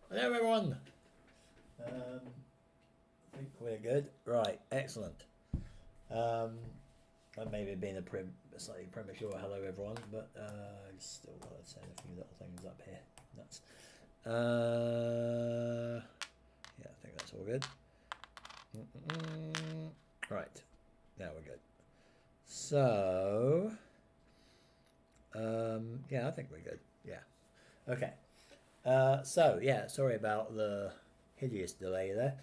Hello everyone! I think we're good. Right, excellent. I may have been a slightly premature hello everyone, but I still got to say a few little things up here. Nuts. Yeah, I think that's all good. Right, now we're good. So, yeah, I think we're good. Yeah. Okay. So, yeah, sorry about the hideous delay there.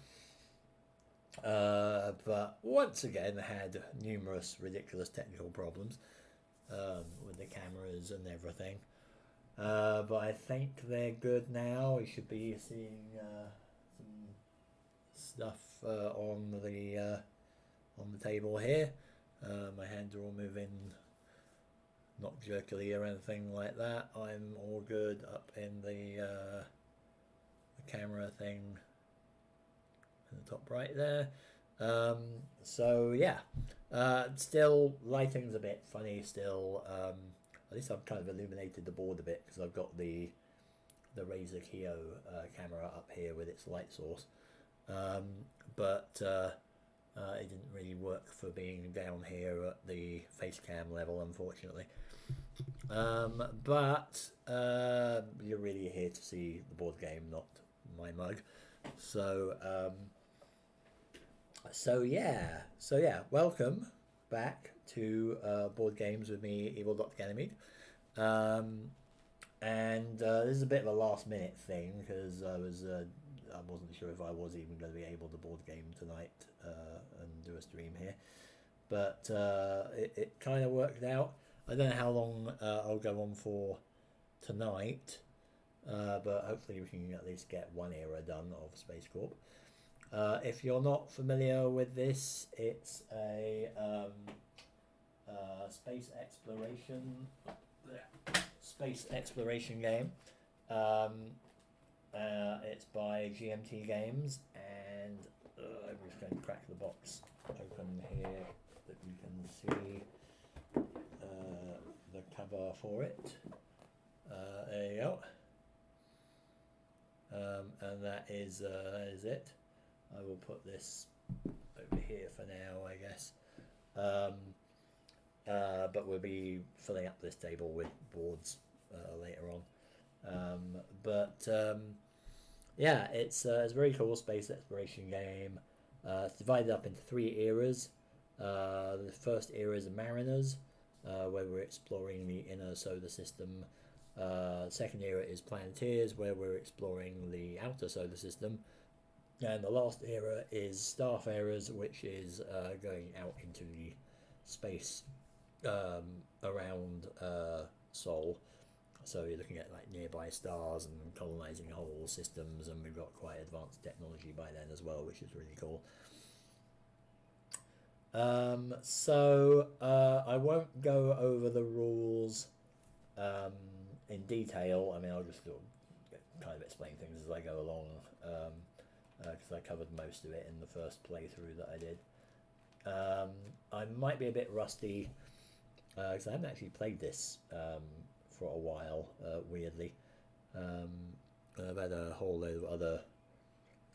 But once again, had numerous ridiculous technical problems with the cameras and everything. But I think they're good now. We should be seeing some stuff on the table here. My hands are all moving, not jerkily or anything like that. I'm all good up in the camera thing in the top right there. So yeah, still lighting's a bit funny still. At least I've kind of illuminated the board a bit because I've got the Razer Keo camera up here with its light source. But it didn't really work for being down here at the face cam level, unfortunately. But you're really here to see the board game, not my mug. So yeah, welcome back to board games with me, Evil Dr. Ganymede. And this is a bit of a last minute thing because I wasn't sure if I was even going to be able to board game tonight and do a stream here, but it kind of worked out. I don't know how long I'll go on for tonight, but hopefully we can at least get one era done of Spacecorp. If you're not familiar with this, it's a space exploration game. It's by GMT Games, and I'm just going to crack the box open here that you can see the cover for it. There you go. And that is it. I will put this over here for now, I guess. But we'll be filling up this table with boards later on. Yeah, it's a very cool space exploration game. It's divided up into 3 eras. The first era is Mariners, where we're exploring the inner solar system. Second era is Planeteers, where we're exploring the outer solar system. And the last era is Starfarers, which is going out into the space around Sol. So you're looking at like nearby stars and colonizing whole systems, and we've got quite advanced technology by then as well, which is really cool. I won't go over the rules in detail. I mean, I'll just kind of explain things as I go along, because I covered most of it in the first playthrough that I did. I might be a bit rusty because I haven't actually played this for a while, weirdly. I've had a whole load of other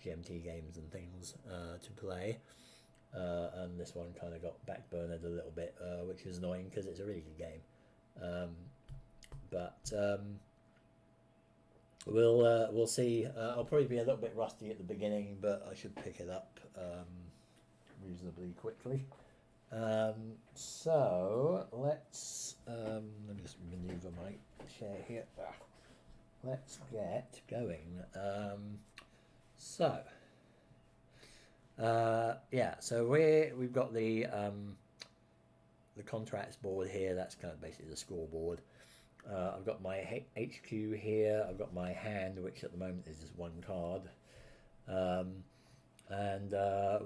GMT games and things to play, and this one kind of got backburnered a little bit, which is annoying because it's a really good game. We'll see. I'll probably be a little bit rusty at the beginning, but I should pick it up reasonably quickly. So let me just maneuver my chair here. Let's get going. Yeah, so we've got the contracts board here. That's kind of basically the scoreboard. I've got my HQ here. I've got my hand, which at the moment is just 1 card. And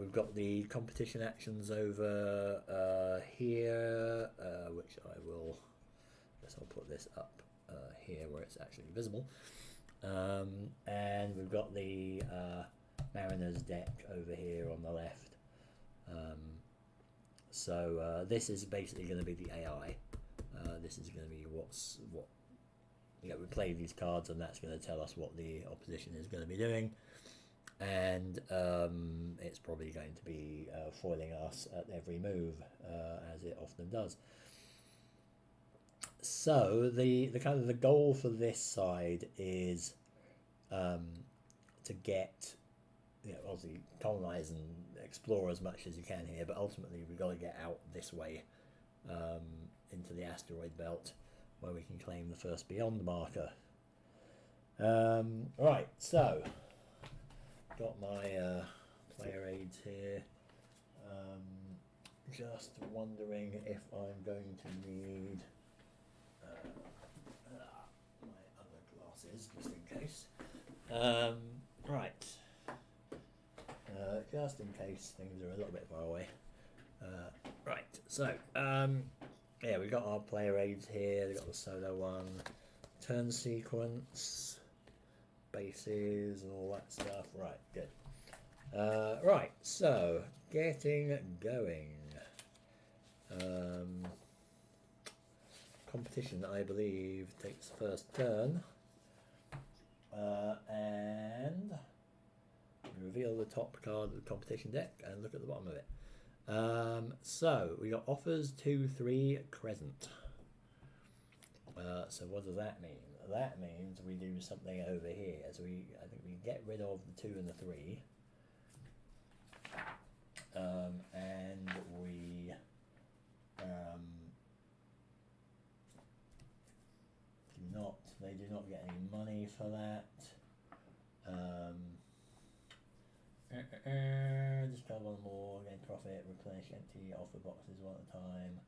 we've got the competition actions over here, which I'll put this up here where it's actually visible. And we've got the Mariners deck over here on the left. So this is basically going to be the AI. This is going to be what we play these cards, and that's going to tell us what the opposition is going to be doing, and it's probably going to be foiling us at every move, as it often does. So the kind of the goal for this side is to get, obviously colonize and explore as much as you can here, but ultimately we've got to get out this way into the asteroid belt, where we can claim the first beyond marker. Right, so got my player aids here. Just wondering if I'm going to need my other glasses, just in case. Right, just in case things are a little bit far away. Right, so yeah, we've got our player aids here. We've got the solo one, turn sequence, bases, and all that stuff. Right, good. Right, so getting going. Competition, I believe, takes the first turn, and reveal the top card of the competition deck and look at the bottom of it. So we got offers 2, 3, crescent. So what does that mean? That means we do something over here. So I think we get rid of the 2 and the 3, and we they do not get any money for that. Discard one more, gain profit, replenish empty offer boxes one at a time.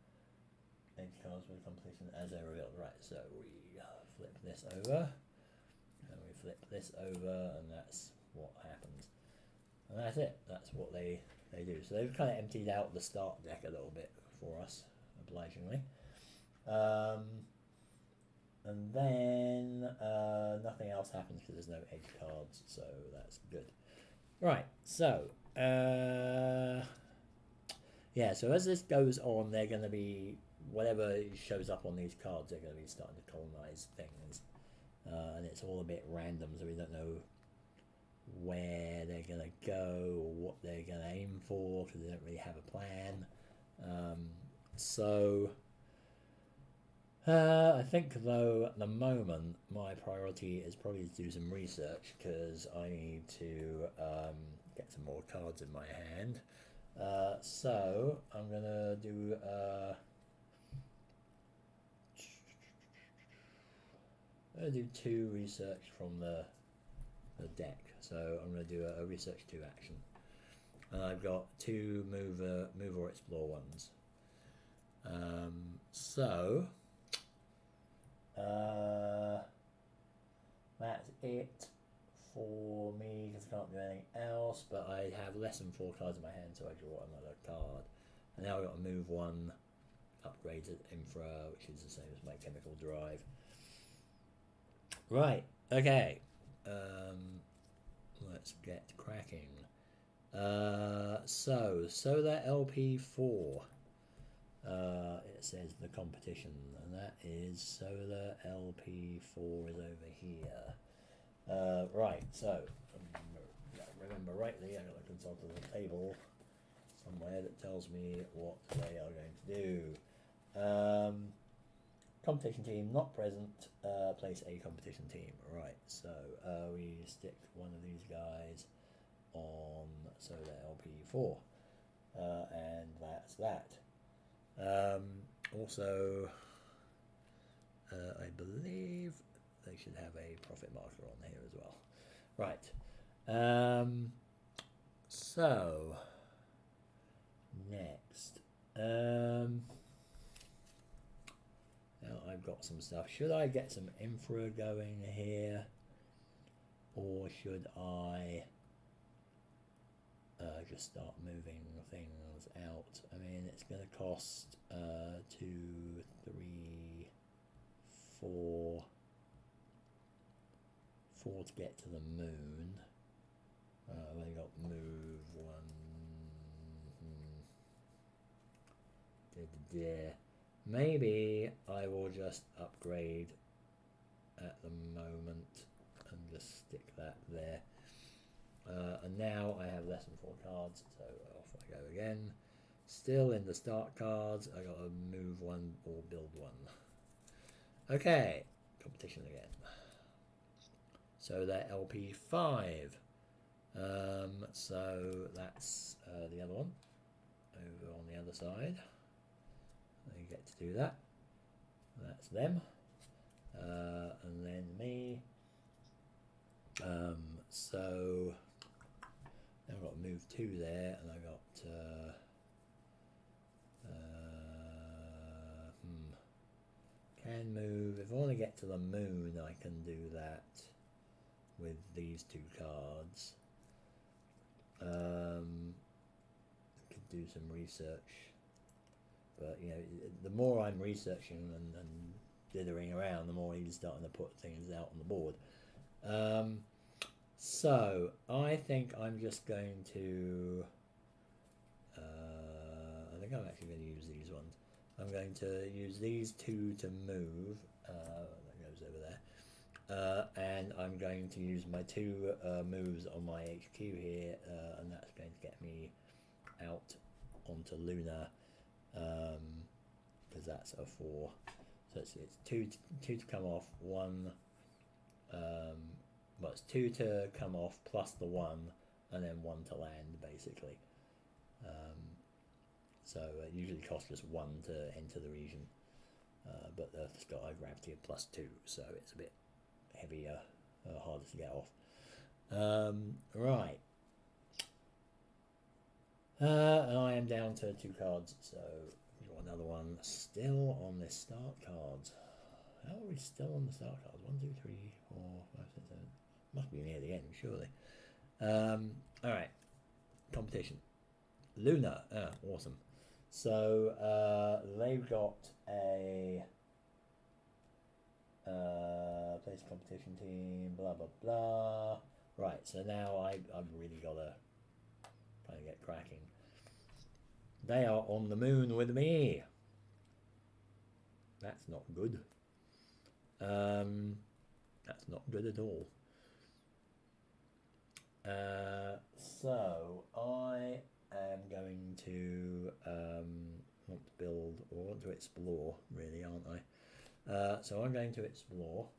Edge cards with completion as they revealed. Right, so we flip this over, and we flip this over, and that's what happens. And that's it. That's what they do. So they've kind of emptied out the start deck a little bit for us, obligingly. And then nothing else happens because there's no edge cards, so that's good. Right, so yeah, so as this goes on, they're going to be, whatever shows up on these cards, they're going to be starting to colonize things, and it's all a bit random, so we don't know where they're going to go or what they're going to aim for, because they don't really have a plan. So I think, though, at the moment my priority is probably to do some research, because I need to get some more cards in my hand. So I'm gonna do I'm gonna do 2 research from the deck. So I'm gonna do a research 2 action, and I've got 2 move or explore ones. So that's it for me, because I can't do anything else, but I have less than 4 cards in my hand, so I draw another card. And now I've got to move 1, upgraded infra, which is the same as my chemical drive. Right, okay, let's get cracking. So solar LP4, it says the competition, and that is solar LP4 is over here. Right, so remember rightly, I got to consult the table somewhere that tells me what they are going to do. Competition team not present, place a competition team. Right, so we stick one of these guys on solar LP4, and that's that. Also, I believe they should have a profit marker on here as well. Right. So next, now I've got some stuff. Should I get some infra going here, or should I just start moving things out? I mean, it's going to cost 2, 3, 4 to get to the moon. I've only got move 1. Maybe I will just upgrade at the moment and just stick that there. And now I have less than 4 cards, so off I go again. Still in the start cards, I gotta move one or build one. Okay, competition again. So they're LP5. So that's the other one over on the other side. They get to do that. That's them. And then me. So I've got to move 2 there, and I got can move. If I want to get to the moon, I can do that with these 2 cards. Could do some research, but you know, the more I'm researching and dithering around, the more he's starting to put things out on the board. So I think I'm just going to I think I'm actually going to use these ones. I'm going to use these 2 to move, that goes over there, and I'm going to use my 2 moves on my HQ here, and that's going to get me out onto Luna, because that's a 4. So it's 2 to come off, 1, well, it's 2 to come off plus the 1, and then 1 to land, basically. So it usually costs just 1 to enter the region, but Earth's got a gravity of +2, so it's a bit heavier, harder to get off. Right. And I am down to 2 cards, so we've got another one still on this start cards. How are we still on the start cards? 1, 2, 3, 4, 5, 6, 7. Must be near the end, surely. Alright. Competition. Luna. Awesome. So they've got a place competition team, blah blah blah. Right, so now I've really got to kind of get cracking. They are on the moon with me. That's not good. That's not good at all. So I am going to want to build, or want to explore, really, aren't I? So I'm going to explore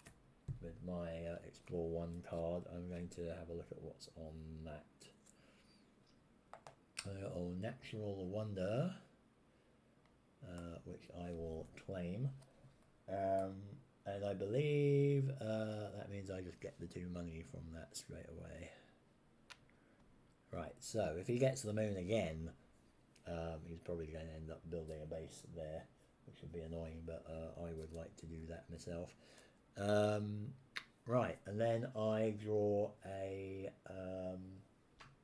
with my Explore 1 card. I'm going to have a look at what's on that. Oh, Natural Wonder, which I will claim. And I believe that means I just get the 2 money from that straight away. Right, so if he gets to the moon again, he's probably going to end up building a base there, which would be annoying, but I would like to do that myself. Right, and then I draw a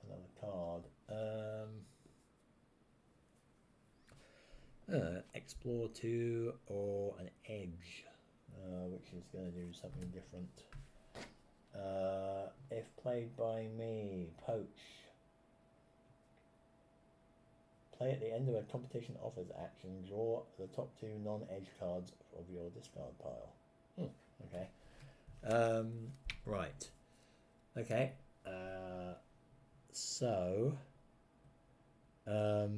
another card. Explore 2 or an edge, which is going to do something different. If played by me, poach. Play at the end of a competition offers action, draw the top 2 non-edge cards of your discard pile. Okay. Right. Okay. So that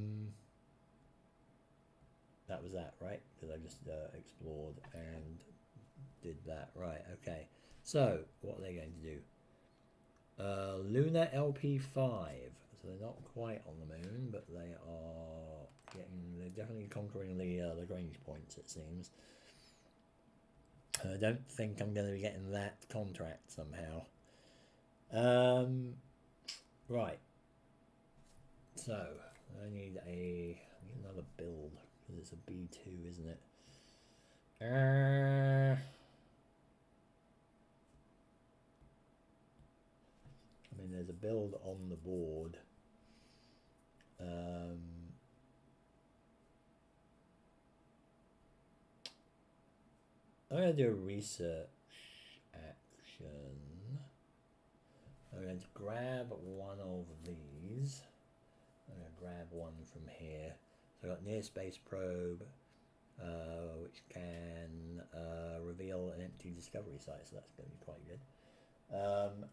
was that, right? Because I just explored and did that. Right, okay. So what are they going to do? Luna LP5. So they're not quite on the moon, but they're definitely conquering the Lagrange points, it seems. I don't think I'm going to be getting that contract somehow. Right. So I need another build, because it's a B2, isn't it? I mean, there's a build on the board. I'm going to do a research action. I'm going to grab one of these. I'm going to grab one from here. So I've got near space probe, which can reveal an empty discovery site, so that's going to be quite good.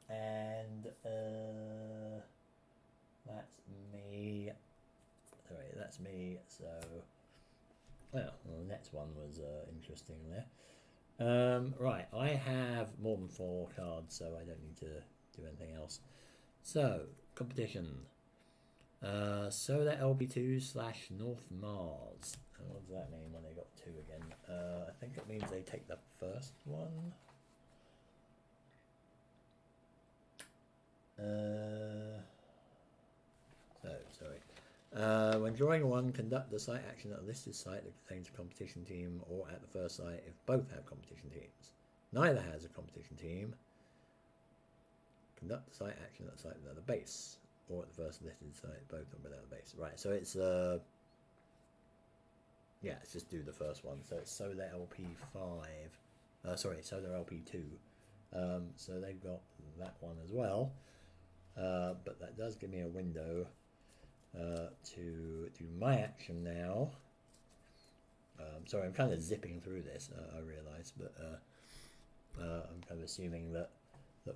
And that's me. Sorry, that's me. So, well, the next one was interesting there. Right, I have more than 4 cards, so I don't need to do anything else. So, competition. Solar LP2/North Mars. What does that mean when they got 2 again? I think it means they take the first one. When drawing 1, conduct the site action at a listed site that contains a competition team, or at the first site if both have competition teams. Neither has a competition team. Conduct the site action at the site without a base, or at the first listed site, both are without a base. Right, so it's yeah, let's just do the first one. So it's Solar LP5. Solar LP2. So they've got that one as well. But that does give me a window to do my action now. Sorry, I'm kind of zipping through this, I realise, but I'm kind of assuming that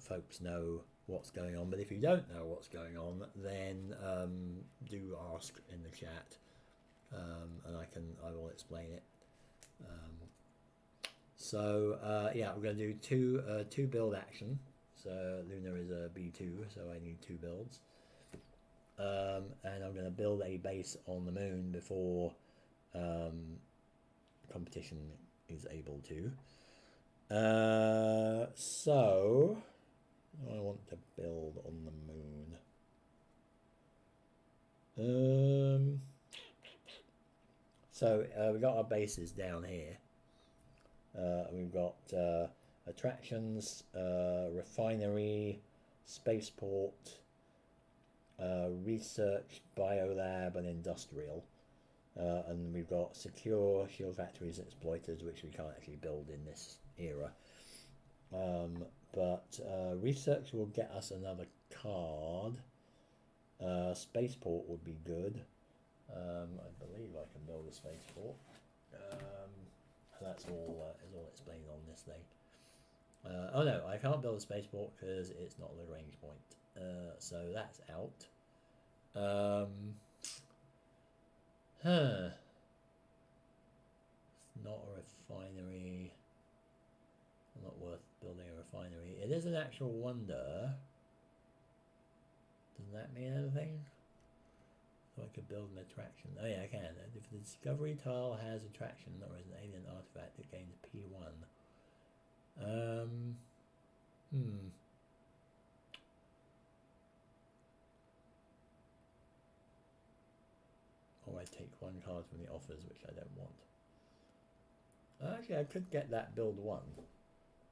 folks know what's going on. But if you don't know what's going on, then do ask in the chat, and I will explain it. Yeah, we're going to do two build action. So Luna is a B2, so I need 2 builds. And I'm going to build a base on the moon before competition is able to. So I want to build on the moon. We've got our bases down here. We've got attractions, refinery, spaceport, research, biolab, and industrial. And we've got secure, shield factories, and exploiters, which we can't actually build in this era. But research will get us another card. Spaceport would be good. I believe I can build a spaceport. That's all is all explained on this thing. Oh no, I can't build a spaceport because it's not a range point. So that's out. It's not a refinery. Not worth building a refinery. It is an actual wonder. Doesn't that mean anything? So I could build an attraction. Oh yeah, I can. If the discovery tile has attraction or is an alien artifact, it gains P1. Or I take 1 card from the offers, which I don't want. Actually, I could get that build 1.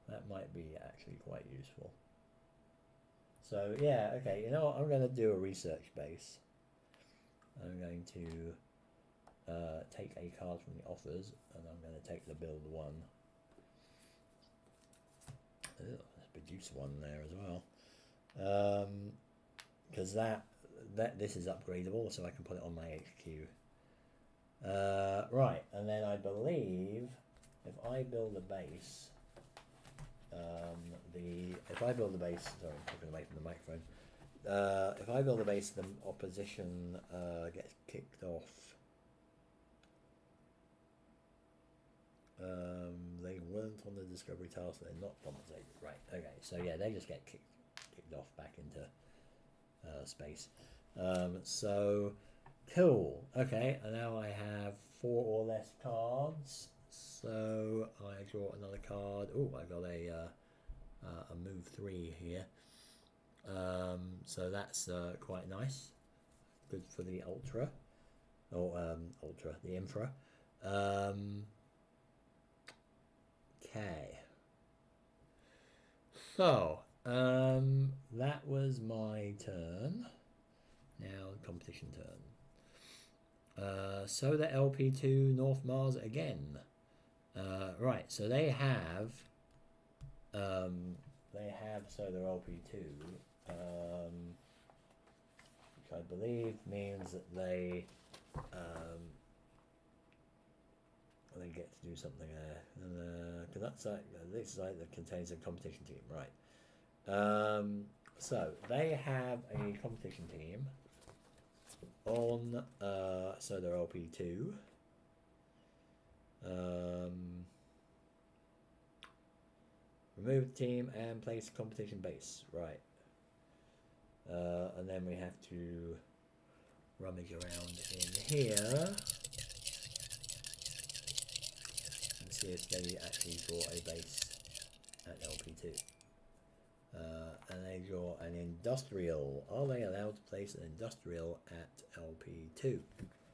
That might be actually quite useful. So yeah, okay, you know what? I'm going to do a research base. I'm going to take a card from the offers, and I'm going to take the build 1. Let's produce 1 there as well, because this is upgradable, so I can put it on my HQ. Right, and then I believe if I build a base, sorry, I'm talking away from the microphone. If I build a base, the opposition gets kicked off. They weren't on the discovery tile, so they're not compensated. Right, okay, so yeah, they just get kicked off back into space. So, cool. Okay, and now I have 4 or less cards. So I draw another card. Oh, I got a move 3 here. So that's quite nice. Good for the Ultra. Or the Infra. Okay. So, that was my turn. Now competition turn. So the LP2 North Mars again. Right, so they have Solar LP2, which I believe means that they they get to do something there. Because that's like this site that contains a competition team, right? So they have a competition team on so they're LP2. Remove the team and place competition base, right? And then we have to rummage around in here and see if they actually draw a base at LP2. And they draw an industrial. Are they allowed to place an industrial at LP2?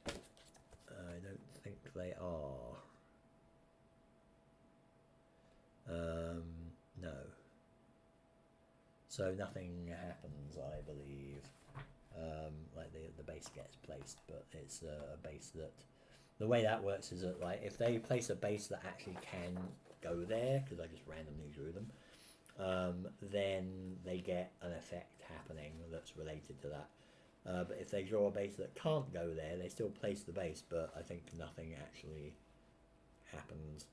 I don't think they are. No. So nothing happens, I believe. Like the base gets placed, but it's a base that... The way that works is that, like, if they place a base that actually can go there, because I just randomly drew them, then they get an effect happening that's related to that. But if they draw a base that can't go there, they still place the base, but I think nothing actually happens.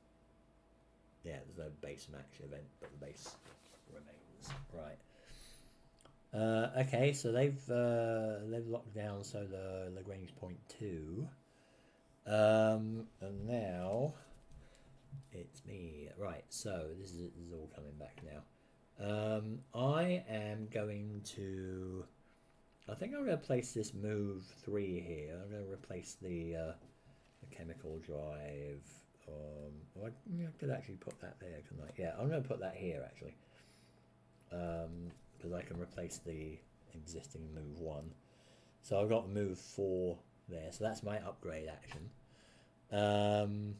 Yeah, there's no base match event, but the base remains. Right. Okay, so they've locked down so the Lagrange point 2. And now it's me. Right, so this is all coming back now. I am going to... I think I'm going to place this move 3 here. I'm going to replace the chemical drive. I could actually put that there, couldn't I? Yeah, I'm going to put that here, actually. Because I can replace the existing move 1. So I've got move 4 there. So that's my upgrade action. And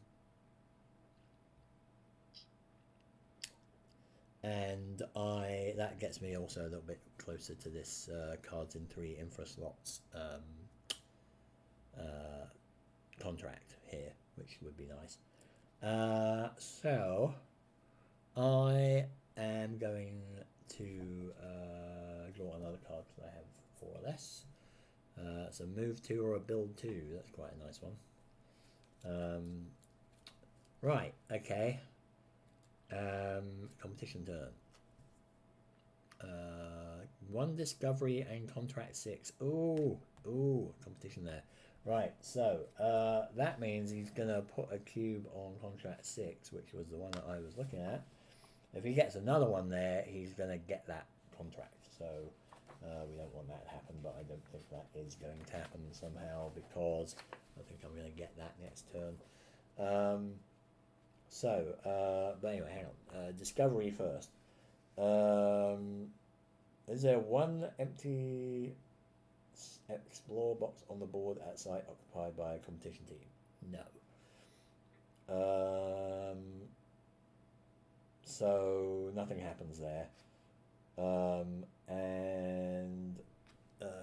that gets me also a little bit closer to this cards in 3 infra slots contract here, which would be nice. So I am going to draw another card because I have 4 less. So move 2 or a build 2. That's quite a nice one. Right. Okay. Competition turn. 1 discovery and contract 6. Ooh, competition there. Right, so that means he's gonna put a cube on contract 6, which was the one that I was looking at. If he gets another one there, he's gonna get that contract. So we don't want that to happen, but I don't think that is going to happen somehow because I think I'm gonna get that next turn. But anyway, hang on. Discovery first. Is there 1 empty explore box on the board at site occupied by a competition team? No. So nothing happens there.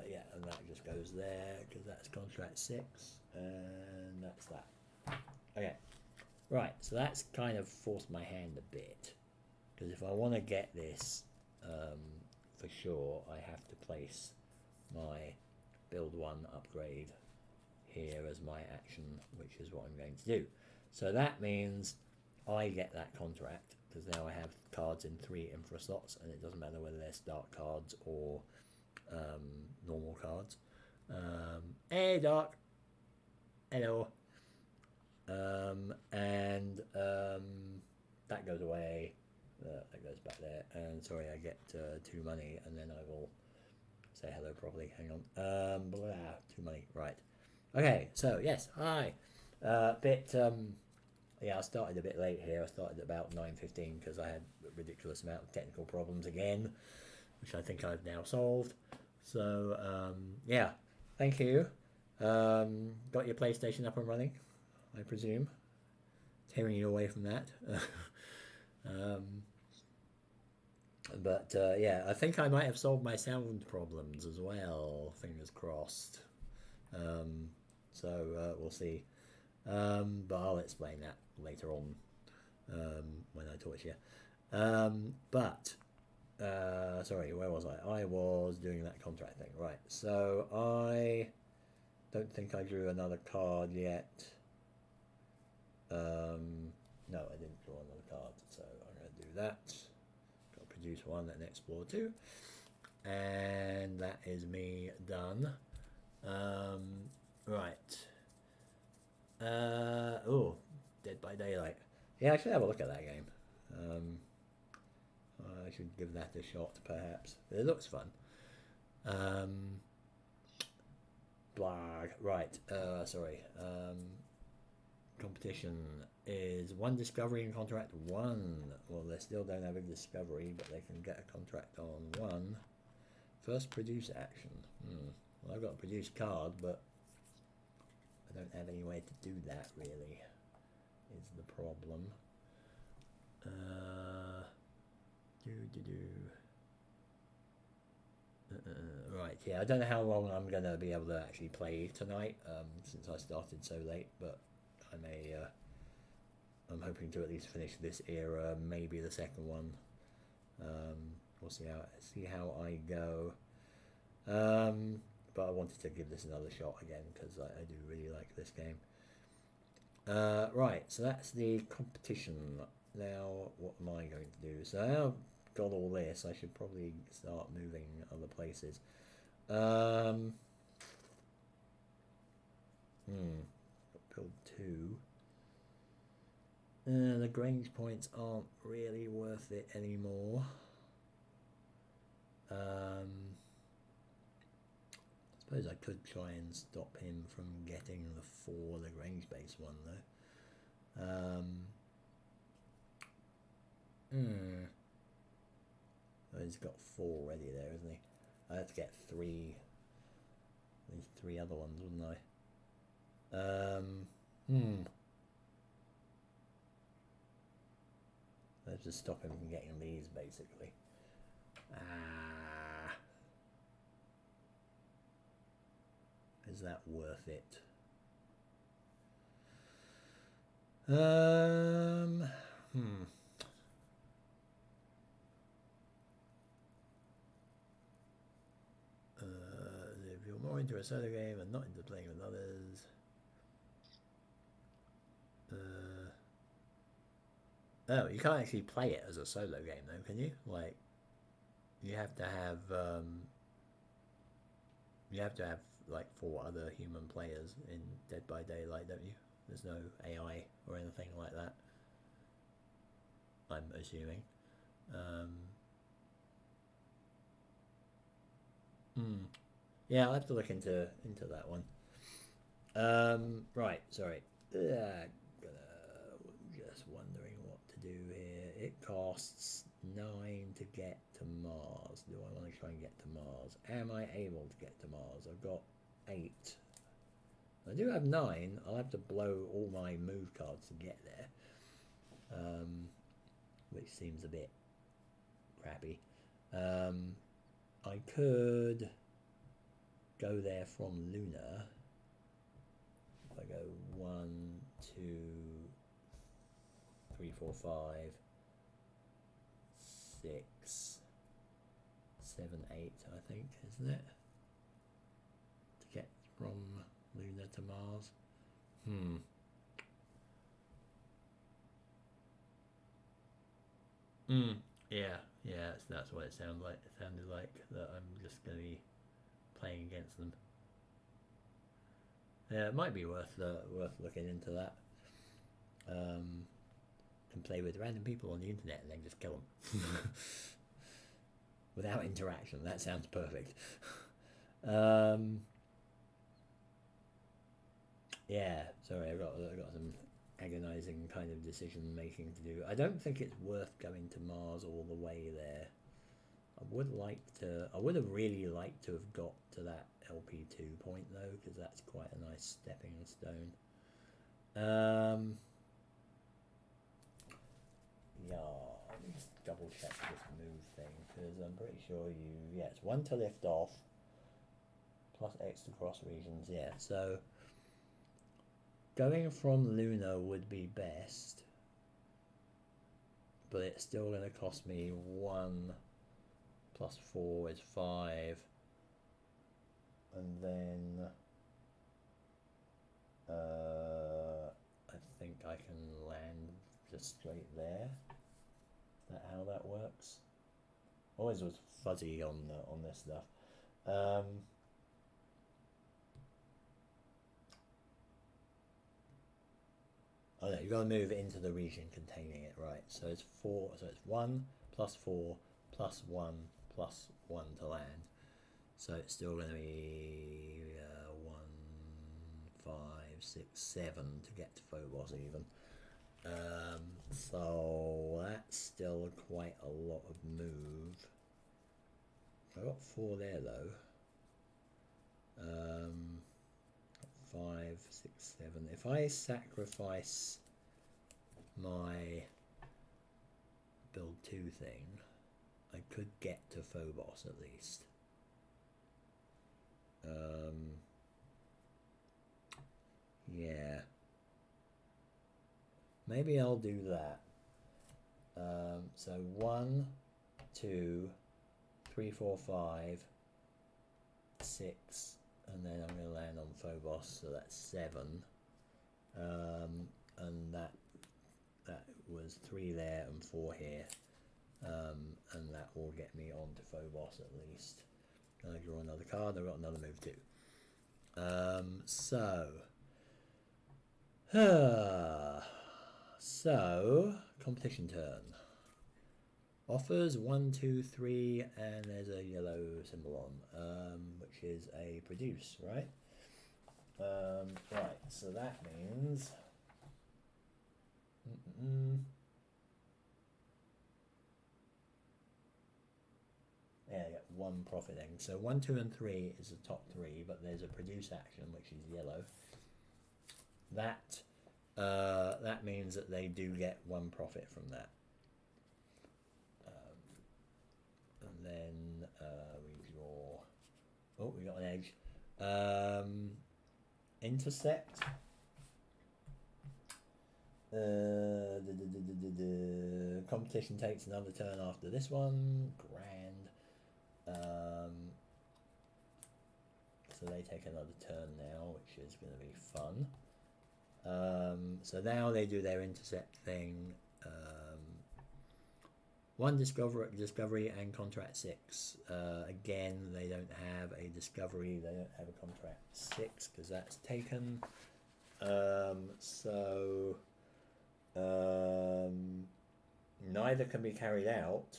Yeah, and that just goes there because that's contract 6, and that's that. Okay. Right, so that's kind of forced my hand a bit, because if I want to get this for sure, I have to place my build 1 upgrade here as my action, which is what I'm going to do. So that means I get that contract, because now I have cards in 3 infra slots, and it doesn't matter whether they're start cards or normal cards. Hey, Doc. Hello. That goes away, that goes back there, and sorry, I get 2 money, and then I will say hello properly. Hang on. 2 money, right. Okay, so yes, hi. Yeah, I started a bit late here. I started at about 9:15 because I had a ridiculous amount of technical problems again, which I think I've now solved. So yeah, thank you. Got your PlayStation up and running, I presume. Tearing you away from that. Yeah, I think I might have solved my sound problems as well. Fingers crossed. We'll see. But I'll explain that later on when I talk to you. Sorry, where was I? I was doing that contract thing. Right, so I don't think I drew another card yet. No, I didn't draw another card, so I'm going to do that. Got to produce one and explore two. And that is me done. Right. Oh, Dead by Daylight. Yeah, I should have a look at that game. I should give that a shot, perhaps. It looks fun. Blah. Right. Sorry. Competition is 1 discovery in contract 1. Well, they still don't have a discovery, but they can get a contract on 1. First produce action. Well, I've got a produce card, but I don't have any way to do that, really, is the problem. Right, yeah, I don't know how long I'm going to be able to actually play tonight, since I started so late, but I may, I'm hoping to at least finish this era, maybe the second one. We'll see how I go. But I wanted to give this another shot again, because I do really like this game. Right, so that's the competition. Now, what am I going to do? So now I've got all this, I should probably start moving other places. Build 2. The Grange points aren't really worth it anymore. I suppose I could try and stop him from getting the 4 Lagrange base one though. Oh, he's got 4 already there, isn't he? I have to get 3. These 3 other ones, wouldn't I? Let's just stop him from getting these, basically. Is that worth it? If you're more into a solo game and not into playing with others, oh, you can't actually play it as a solo game though, can you? Like, you have to have like 4 other human players in Dead by Daylight, don't you? There's no AI or anything like that, I'm assuming. Yeah, I'll have to look into that one. Right, sorry. Just wondering what to do here. It costs 9 to get to Mars. Do I want to try and get to Mars? Am I able to get to Mars? I've got 8. I do have 9. I'll have to blow all my move cards to get there, which seems a bit crappy. I could go there from Luna. If I go 1, 2, 3, 4, 5, 6, 7, 8, I think, isn't it? To get from Luna to Mars. Yeah, that's what it sounded like. It sounded like that I'm just going to be playing against them. Yeah, it might be worth looking into that. Can play with random people on the internet and then just kill them without interaction. That sounds perfect. Yeah, sorry, I've got some agonizing kind of decision making to do. I don't think it's worth going to Mars all the way there. I would have really liked to have got to that LP2 point though, because that's quite a nice stepping stone. Yeah, let me just double check this move thing, because I'm pretty sure yeah, it's 1 to lift off, plus extra cross regions, yeah, so going from Luna would be best, but it's still going to cost me 1 plus 4 is 5, and then I think I can just straight there. Is that how that works? Always was fuzzy on this stuff. Oh no, you've got to move into the region containing it, right? So it's 4. So it's 1 plus 4 plus 1 plus 1 to land. So it's still going to be 1, 5, 6, 7 to get to Phobos even. So that's still quite a lot of move. I got 4 there though. 5, 6, 7. If I sacrifice my build 2 thing, I could get to Phobos at least. Yeah. Maybe I'll do that. So 1, 2, 3, 4, 5, 6, and then I'm going to land on Phobos, so that's 7. And that was 3 there and 4 here. And that will get me on to Phobos at least. And I draw another card, I've got another move too. So competition turn. Offers 1, 2, 3, and there's a yellow symbol on, which is a produce, right? Right, so that means yeah, I get 1 profiting. So 1, 2, and 3 is the top 3, but there's a produce action which is yellow. That means that they do get 1 profit from that. And then we draw. Oh, we got an edge. Intercept. Competition takes another turn after this one. Grand. So they take another turn now, which is going to be fun. So now they do their intercept thing. 1 discovery and contract 6. Again, they don't have a discovery. They don't have a contract 6 because that's taken. Neither can be carried out.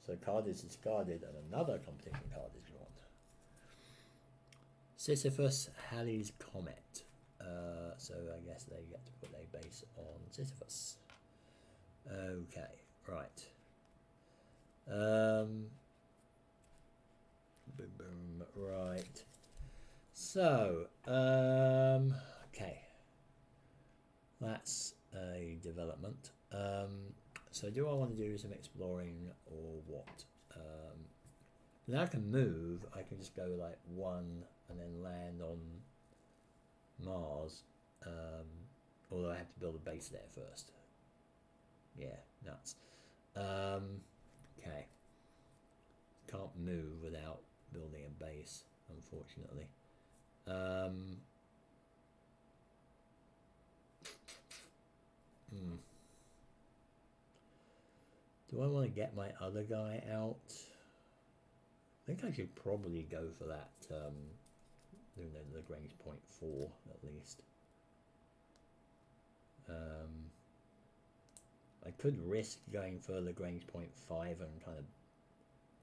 So card is discarded and another competition card is drawn. Sisyphus, Halley's Comet. So I guess they get to put a base on Sisyphus. Okay, right. Boom, boom, right. So, okay. That's a development. So do I want to do some exploring or what? Now I can move. I can just go like 1 and then land on Mars. Although I have to build a base there first. Yeah, nuts. Okay. Can't move without building a base, unfortunately. Do I want to get my other guy out? I think I should probably go for that, Lagrange point 4 at least. I could risk going for Lagrange point 5 and kind of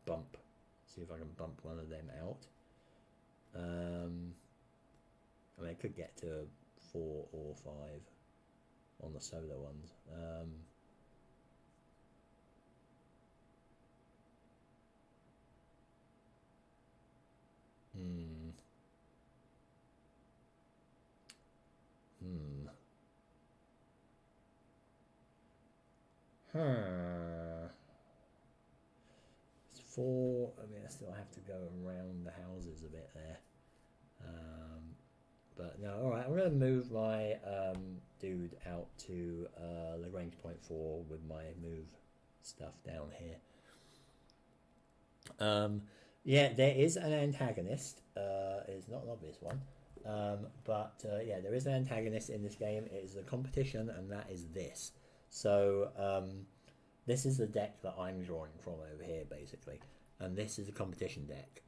bump, see if I can bump one of them out. I mean, I could get to 4 or 5 on the solar ones. It's 4. I mean, I still have to go around the houses a bit there. But no, alright, I'm going to move my dude out to Lagrange point 4 with my move stuff down here. Yeah, there is an antagonist. It's not an obvious one. But yeah, there is an antagonist in this game. It is the competition, and that is this. So this is the deck that I'm drawing from over here, basically, and this is the competition deck.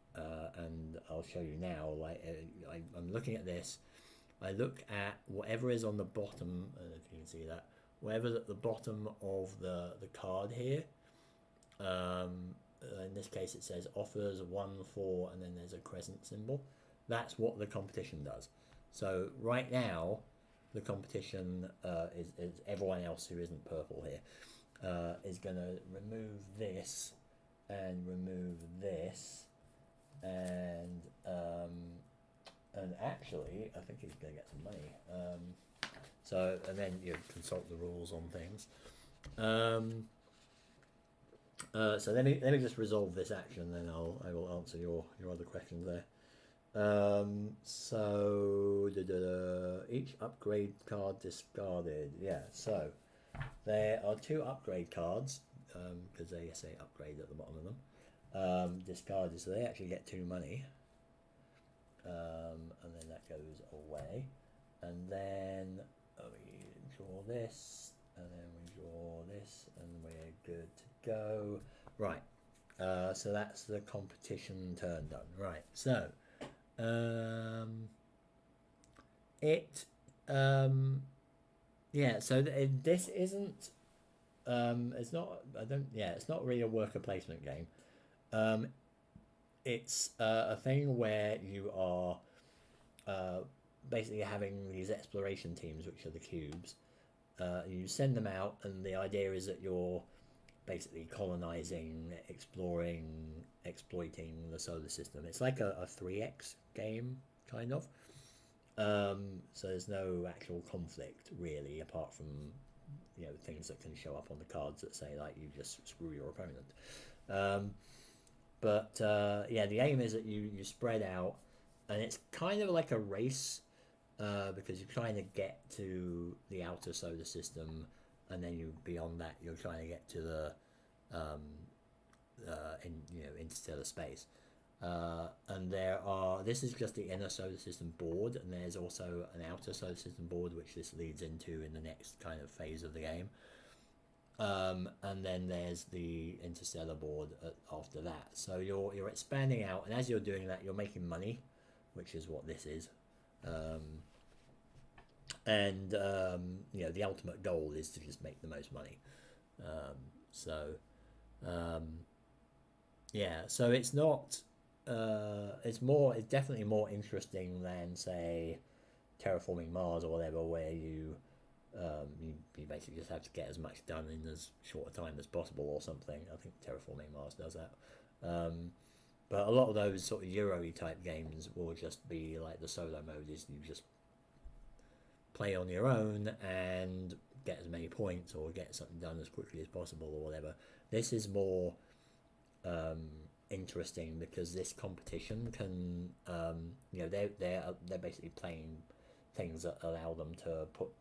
And I'll show you now. Like I'm looking at this. I look at whatever is on the bottom. I don't know if you can see that. Whatever's at the bottom of the card here. In this case, it says offers 1, 4, and then there's a crescent symbol. That's what the competition does. So right now, the competition is everyone else who isn't purple here is going to remove this and remove this, and actually, I think he's going to get some money. So and then you consult the rules on things. So let me just resolve this action, then I will answer your other questions there. So each upgrade card discarded. Yeah, so there are 2 upgrade cards, because they say upgrade at the bottom of them, discarded, so they actually get 2 money, and then that goes away, and then we draw this, and then we draw this, and we're good to go. Right, so that's the competition turn done. Right, so yeah, so this isn't it's not, it's not really a worker placement game. It's a thing where you are basically having these exploration teams, which are the cubes. You send them out, and the idea is that you're basically colonizing, exploring, exploiting the solar system. It's like a 3X game, kind of. So there's no actual conflict really, apart from things that can show up on the cards that say like you just screw your opponent. But yeah, the aim is that you spread out, and it's kind of like a race, because you're trying to get to the outer solar system, and then beyond that you're trying to get to the interstellar space. And this is just the inner solar system board, and there's also an outer solar system board, which this leads into in the next kind of phase of the game. And then there's the interstellar board after that. So you're expanding out, and as you're doing that, you're making money, which is what this is. And the ultimate goal is to just make the most money. Yeah, so it's not. It's definitely more interesting than, say, terraforming Mars or whatever, where you basically just have to get as much done in as short a time as possible or something. I think terraforming Mars does that. But a lot of those sort of Euro-y type games will just be like the solo mode is you just play on your own and get as many points or get something done as quickly as possible or whatever. This is more interesting because this competition can they're basically playing things that allow them to put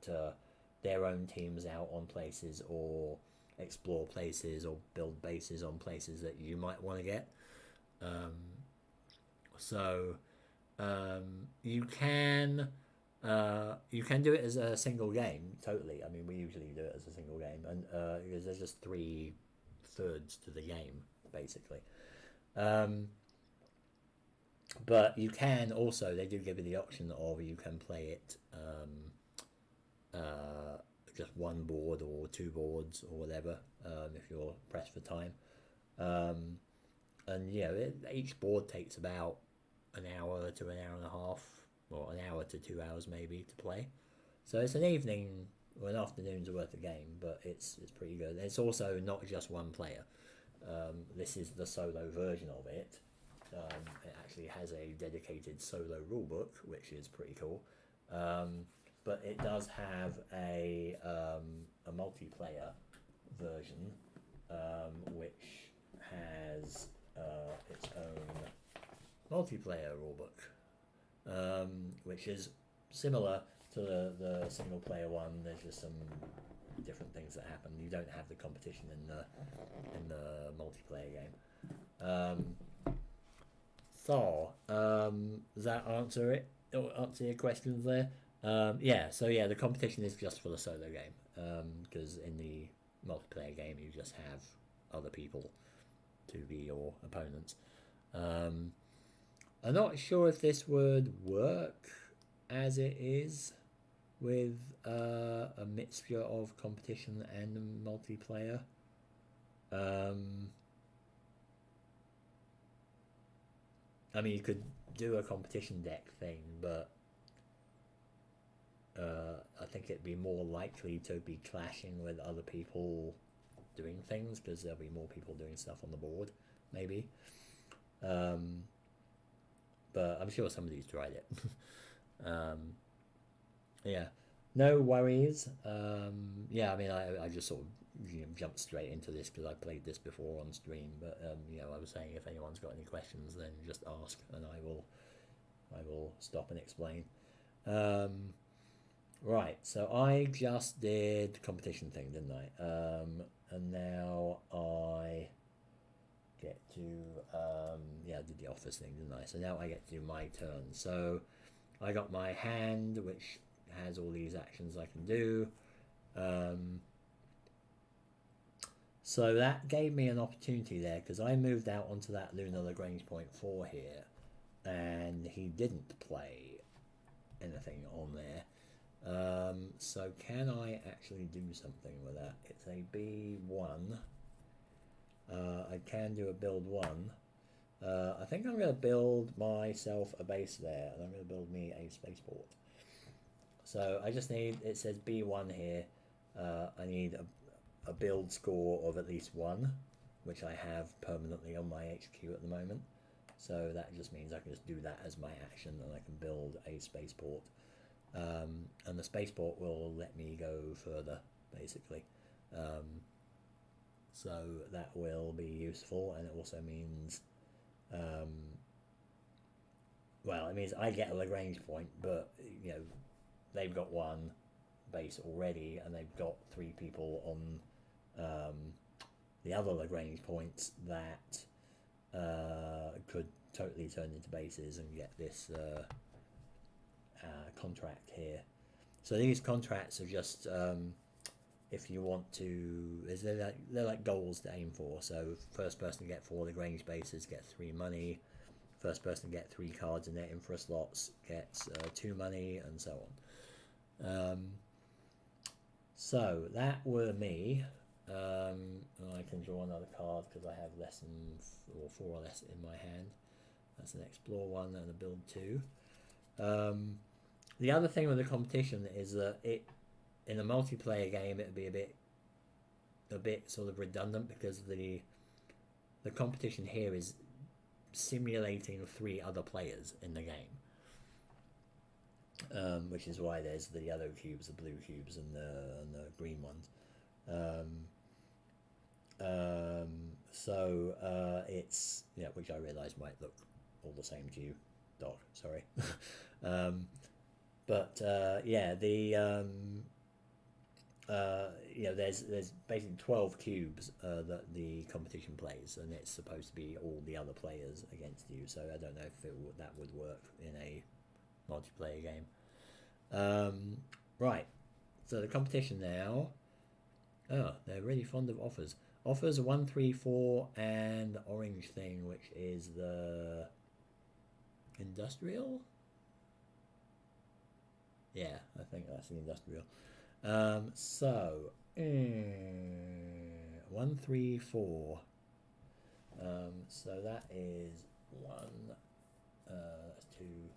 their own teams out on places or explore places or build bases on places that you might want to get. You can do it as a single game, totally. I mean, we usually do it as a single game, and because there's just 3/3 to the game, basically. But you can also, they do give you the option of you can play it just one board or 2 boards or whatever, if you're pressed for time. And each board takes about an hour to an hour and a half, or an hour to 2 hours maybe to play. So it's an evening or an afternoon's worth of game, but it's pretty good. It's also not just one player. This is the solo version of it. It actually has a dedicated solo rulebook, which is pretty cool. But it does have a multiplayer version, which has its own multiplayer rulebook, which is similar to the single player one. There's just some different things that happen. You don't have the competition in the multiplayer game. Does that answer it? Answer your questions there? The competition is just for the solo game. because in the multiplayer game you just have other people to be your opponents. I'm not sure if this would work as it is with a mixture of competition and multiplayer. I mean, you could do a competition deck thing, but I think it'd be more likely to be clashing with other people doing things, because there'll be more people doing stuff on the board, maybe. But I'm sure somebody's tried it. Yeah, no worries. Yeah, I mean, I just sort of jumped straight into this because I played this before on stream. But I was saying, if anyone's got any questions, then just ask, and I will stop and explain. Right, so I just did the competition thing, didn't I? And now I get to I did the office thing, didn't I? So now I get to do my turn. So I got my hand, which has all these actions I can do. So that gave me an opportunity there, because I moved out onto that Lunar Lagrange point 4 here, and he didn't play anything on there. So can I actually do something with that? It's a B1. I can do a build 1. I think I'm going to build myself a base there, and I'm going to build me a spaceport. So I just need, it says B1 here, I need a build score of at least 1, which I have permanently on my HQ at the moment. So that just means I can just do that as my action, and I can build a spaceport. And the spaceport will let me go further, basically. So that will be useful, and it also means, well, it means I get a Lagrange point, but they've got one base already, and they've got 3 people on the other Lagrange points that could totally turn into bases and get this contract here. So these contracts are just if you want to, they're like goals to aim for. So first person to get 4 Lagrange bases gets 3 money. First person to get 3 cards in their infra slots gets 2 money, and so on. So that were me. And I can draw another card because I have less than 4 or less in my hand. That's an explore 1 and a build 2. The other thing with the competition is that in a multiplayer game it'd be a bit sort of redundant, because the competition here is simulating 3 other players in the game, which is why there's the yellow cubes, the blue cubes, and the green ones. So it's which I realise might look all the same to you, Doc. Sorry. But there's basically 12 cubes that the competition plays, and it's supposed to be all the other players against you. So I don't know if that would work in a multiplayer game. Right. So the competition now. Oh, they're really fond of offers. Offers 1, 3, 4, and the orange thing, which is the industrial. Yeah, I think that's the industrial. So 1, 3, 4. So that is 1. That's 2.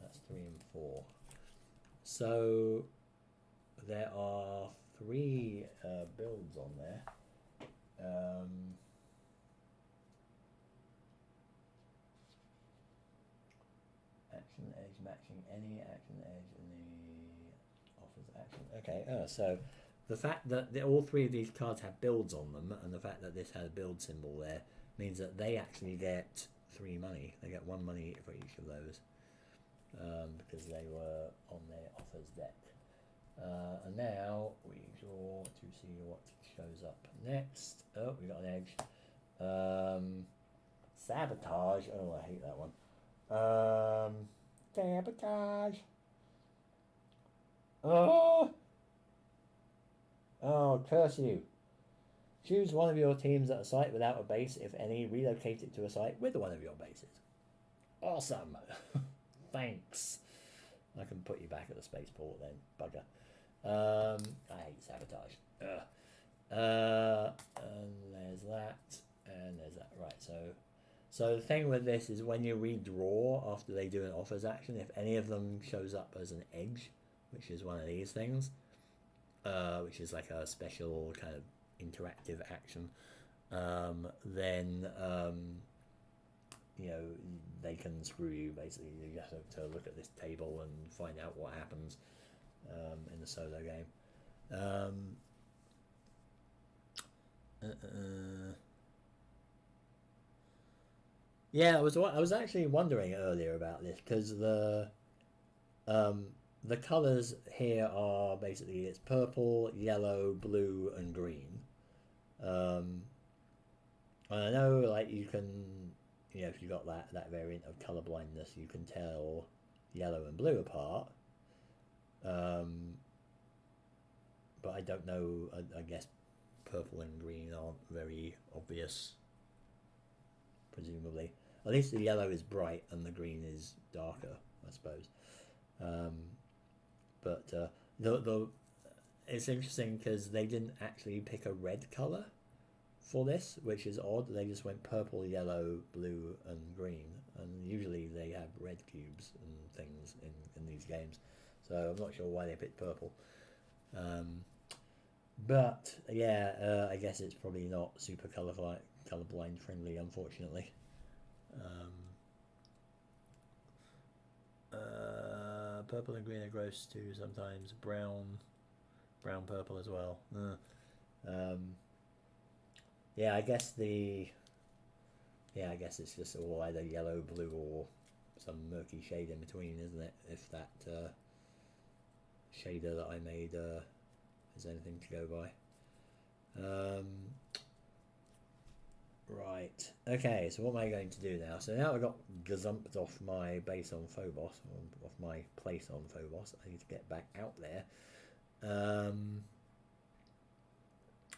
That's 3 and 4. So there are 3 builds on there. Action edge matching any action edge in the offers action. Okay, so the fact that all 3 of these cards have builds on them, and the fact that this has a build symbol there, means that they actually get 3 money. They get 1 money for each of those, because they were on their offers deck. And now we draw to see what shows up next. Oh, we got an edge. Sabotage. Oh, I hate that one. Sabotage. Oh. Oh, curse you. Choose one of your teams at a site without a base. If any, relocate it to a site with one of your bases. Awesome. Thanks. I can put you back at the spaceport then, bugger. I hate sabotage. And there's that, and there's that. Right, so the thing with this is when you redraw after they do an offers action, if any of them shows up as an edge, which is one of these things, which is like a special kind of interactive action, then you know, they can screw you basically. You have to look at this table and find out what happens in the solo game. Yeah, I was actually wondering earlier about this because the colors here are basically it's purple, yellow, blue, and green. And I know like you can, you know, if you got that variant of color blindness, you can tell yellow and blue apart. But I don't know. I guess purple and green aren't very obvious, presumably. At least the yellow is bright and the green is darker, I suppose. But it's interesting because they didn't actually pick a red color for this, which is odd. They just went purple, yellow, blue, and green, and usually they have red cubes and things in these games. So I'm not sure why they picked purple. But yeah, I guess it's probably not super colorblind friendly, unfortunately. Purple and green are gross too sometimes. Brown purple as well. Yeah, I guess it's just all either yellow, blue, or some murky shade in between, isn't it? If that shader that I made is anything to go by. Right. Okay, so what am I going to do now? So now I got gazumped off my base on Phobos, off my place on Phobos. I need to get back out there.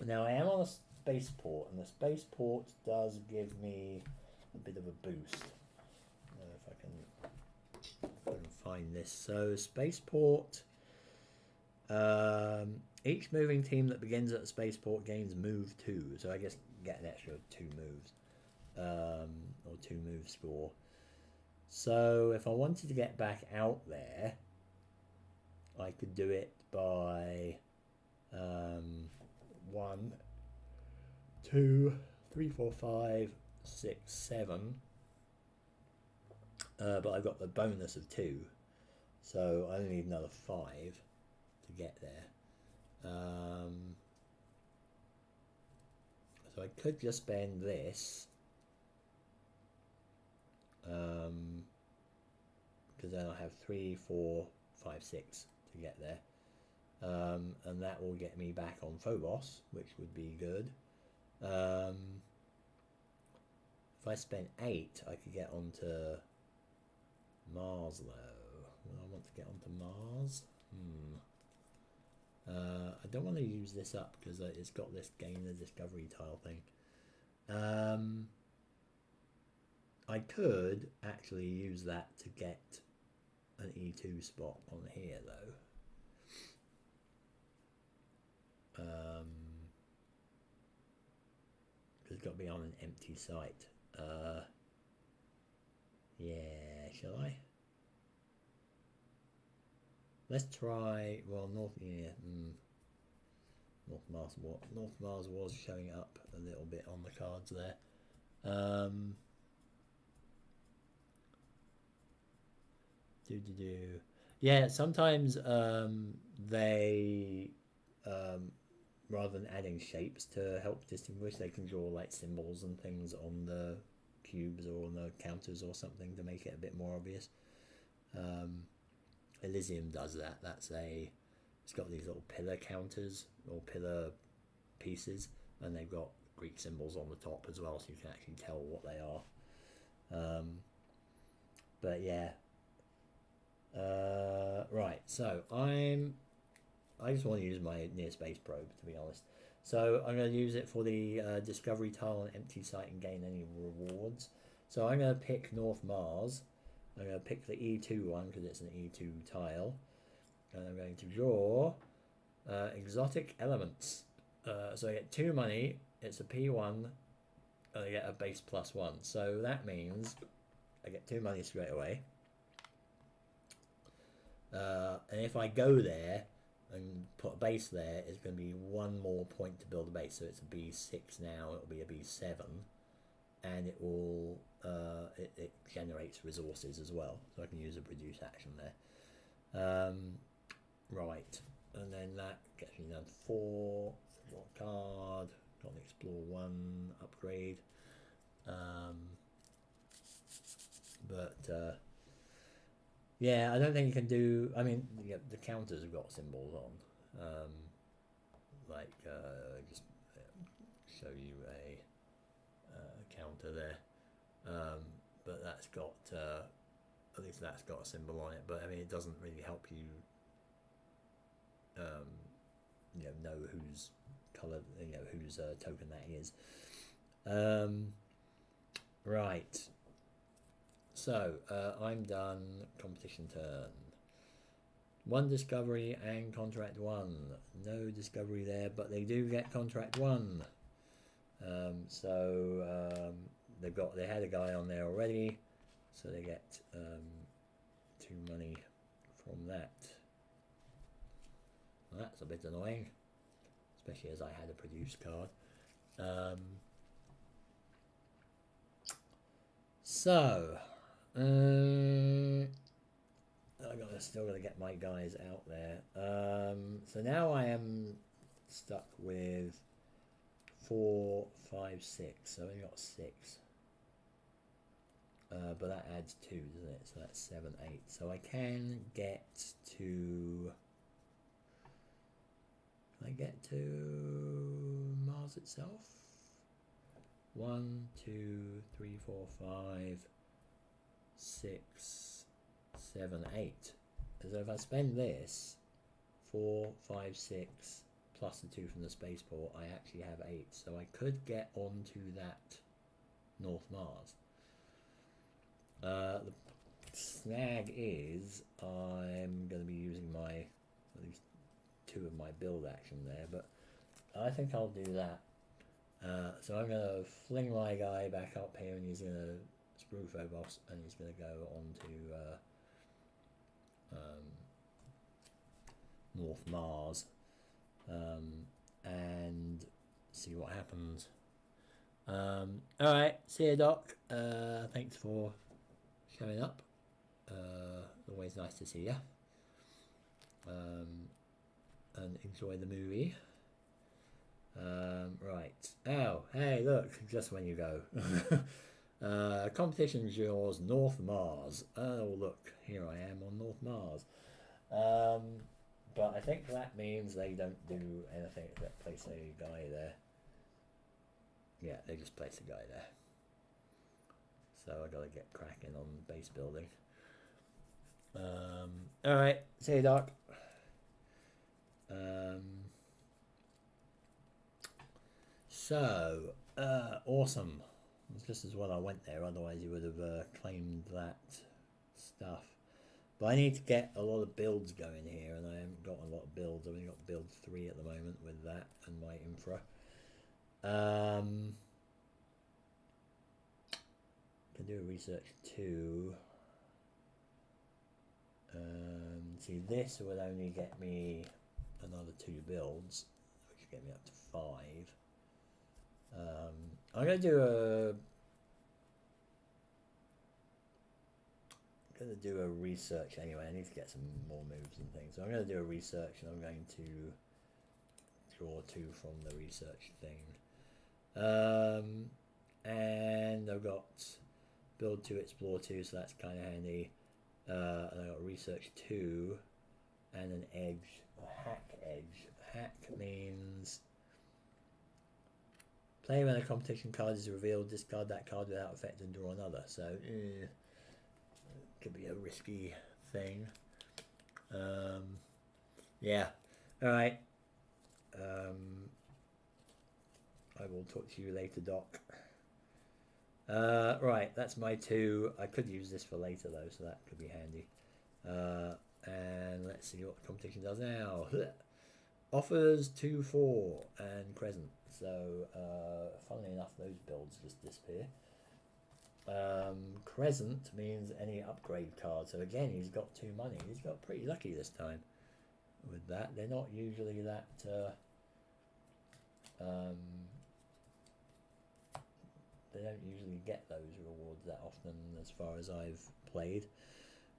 Now I am on a spaceport, and the spaceport does give me a bit of a boost. If I can find this. So spaceport. Each moving team that begins at the spaceport gains move 2. So I guess get an extra 2 moves, or 2 move score. So if I wanted to get back out there, I could do it by 1, 2, 3, 4, 5, 6, 7. But I've got the bonus of 2, so I only need another 5 to get there. So I could just spend this, because then I'll have 3, 4, 5, 6 to get there, and that will get me back on Phobos, which would be good. If I spent 8, I could get onto Mars though. Well, I want to get onto Mars. I don't want to use this up because it's got this gain the discovery tile thing. I could actually use that to get an E2 spot on here though. It's got to be on an empty site. Yeah, shall I? Let's try, well, North Mars was showing up a little bit on the cards there. Yeah, sometimes they rather than adding shapes to help distinguish, they can draw like symbols and things on the cubes or on the counters or something to make it a bit more obvious. Elysium does that. It's got these little pillar counters or pillar pieces, and they've got Greek symbols on the top as well, so you can actually tell what they are. But yeah. Right, so I'm I just want to use my near space probe, to be honest. So I'm going to use it for the discovery tile on empty site and gain any rewards. So I'm going to pick North Mars. I'm going to pick the E2 one because it's an E2 tile. And I'm going to draw exotic elements. So I get 2 money, it's a P1, and I get a base +1. So that means I get 2 money straight away. And if I go there and put a base there, it's going to be 1 more point to build a base. So it's a B6 now, it'll be a B7. And it will it generates resources as well. So I can use a produce action there. Right. And then that gets me down to 4. Card. Got an Explore 1 upgrade. Yeah, I don't think you can do. I mean, yeah, the counters have got symbols on. Just show you a counter there. But that's got at least that's got a symbol on it. But I mean, it doesn't really help you. Know whose color, whose token that is. Right. So I'm done. Competition turn. 1 discovery and contract 1. No discovery there, but they do get contract 1. They had a guy on there already, so they get 2 money from that. Well, that's a bit annoying, especially as I had a produce card. Still gotta get my guys out there. So now I am stuck with 4, 5, 6. So I only got 6. But that adds 2, doesn't it? So that's 7, 8. So I can get to. Can I get to Mars itself? 1, 2, 3, 4, 5, 6, 7, 8. So if I spend this 4, 5, 6 plus the 2 from the spaceport, I actually have 8. So I could get onto that North Mars. The snag is I'm going to be using at least 2 of my build action there, but I think I'll do that. So I'm going to fling my guy back up here, and he's going to sprue Phobos, and he's going to go on to North Mars and see what happens. Alright, see you, Doc. Thanks for showing up. Always nice to see you. And enjoy the movie. Right. Oh, hey, look, just when you go. Competition draws North Mars. Oh, look, here I am on North Mars. But I think that means they don't do anything except place a guy there. Yeah, they just place a guy there. So I gotta get cracking on base building. Alright, see you, Doc. Awesome. It's just as well I went there, otherwise you would have claimed that stuff. But I need to get a lot of builds going here, and I haven't got a lot of builds. I've only got build 3 at the moment with that and my infra. Can do a research 2. See, this would only get me another 2 builds, which would get me up to 5. I'm going to do a research anyway. I need to get some more moves and things. So I'm going to do a research, and I'm going to draw 2 from the research thing. And I've got build 2, explore 2, so that's kind of handy. And I've got research 2 and an edge, a hack edge. Hack means play when a competition card is revealed, discard that card without effect and draw another. So could be a risky thing. Yeah, Alright. I will talk to you later, Doc. Right, that's my 2. I could use this for later though, so that could be handy. And let's see what the competition does now. Offers 2, 4, and Crescent. So, funnily enough, those builds just disappear. Crescent means any upgrade card. So again, he's got 2 money. He's got pretty lucky this time with that. They're not usually that... they don't usually get those rewards that often as far as I've played.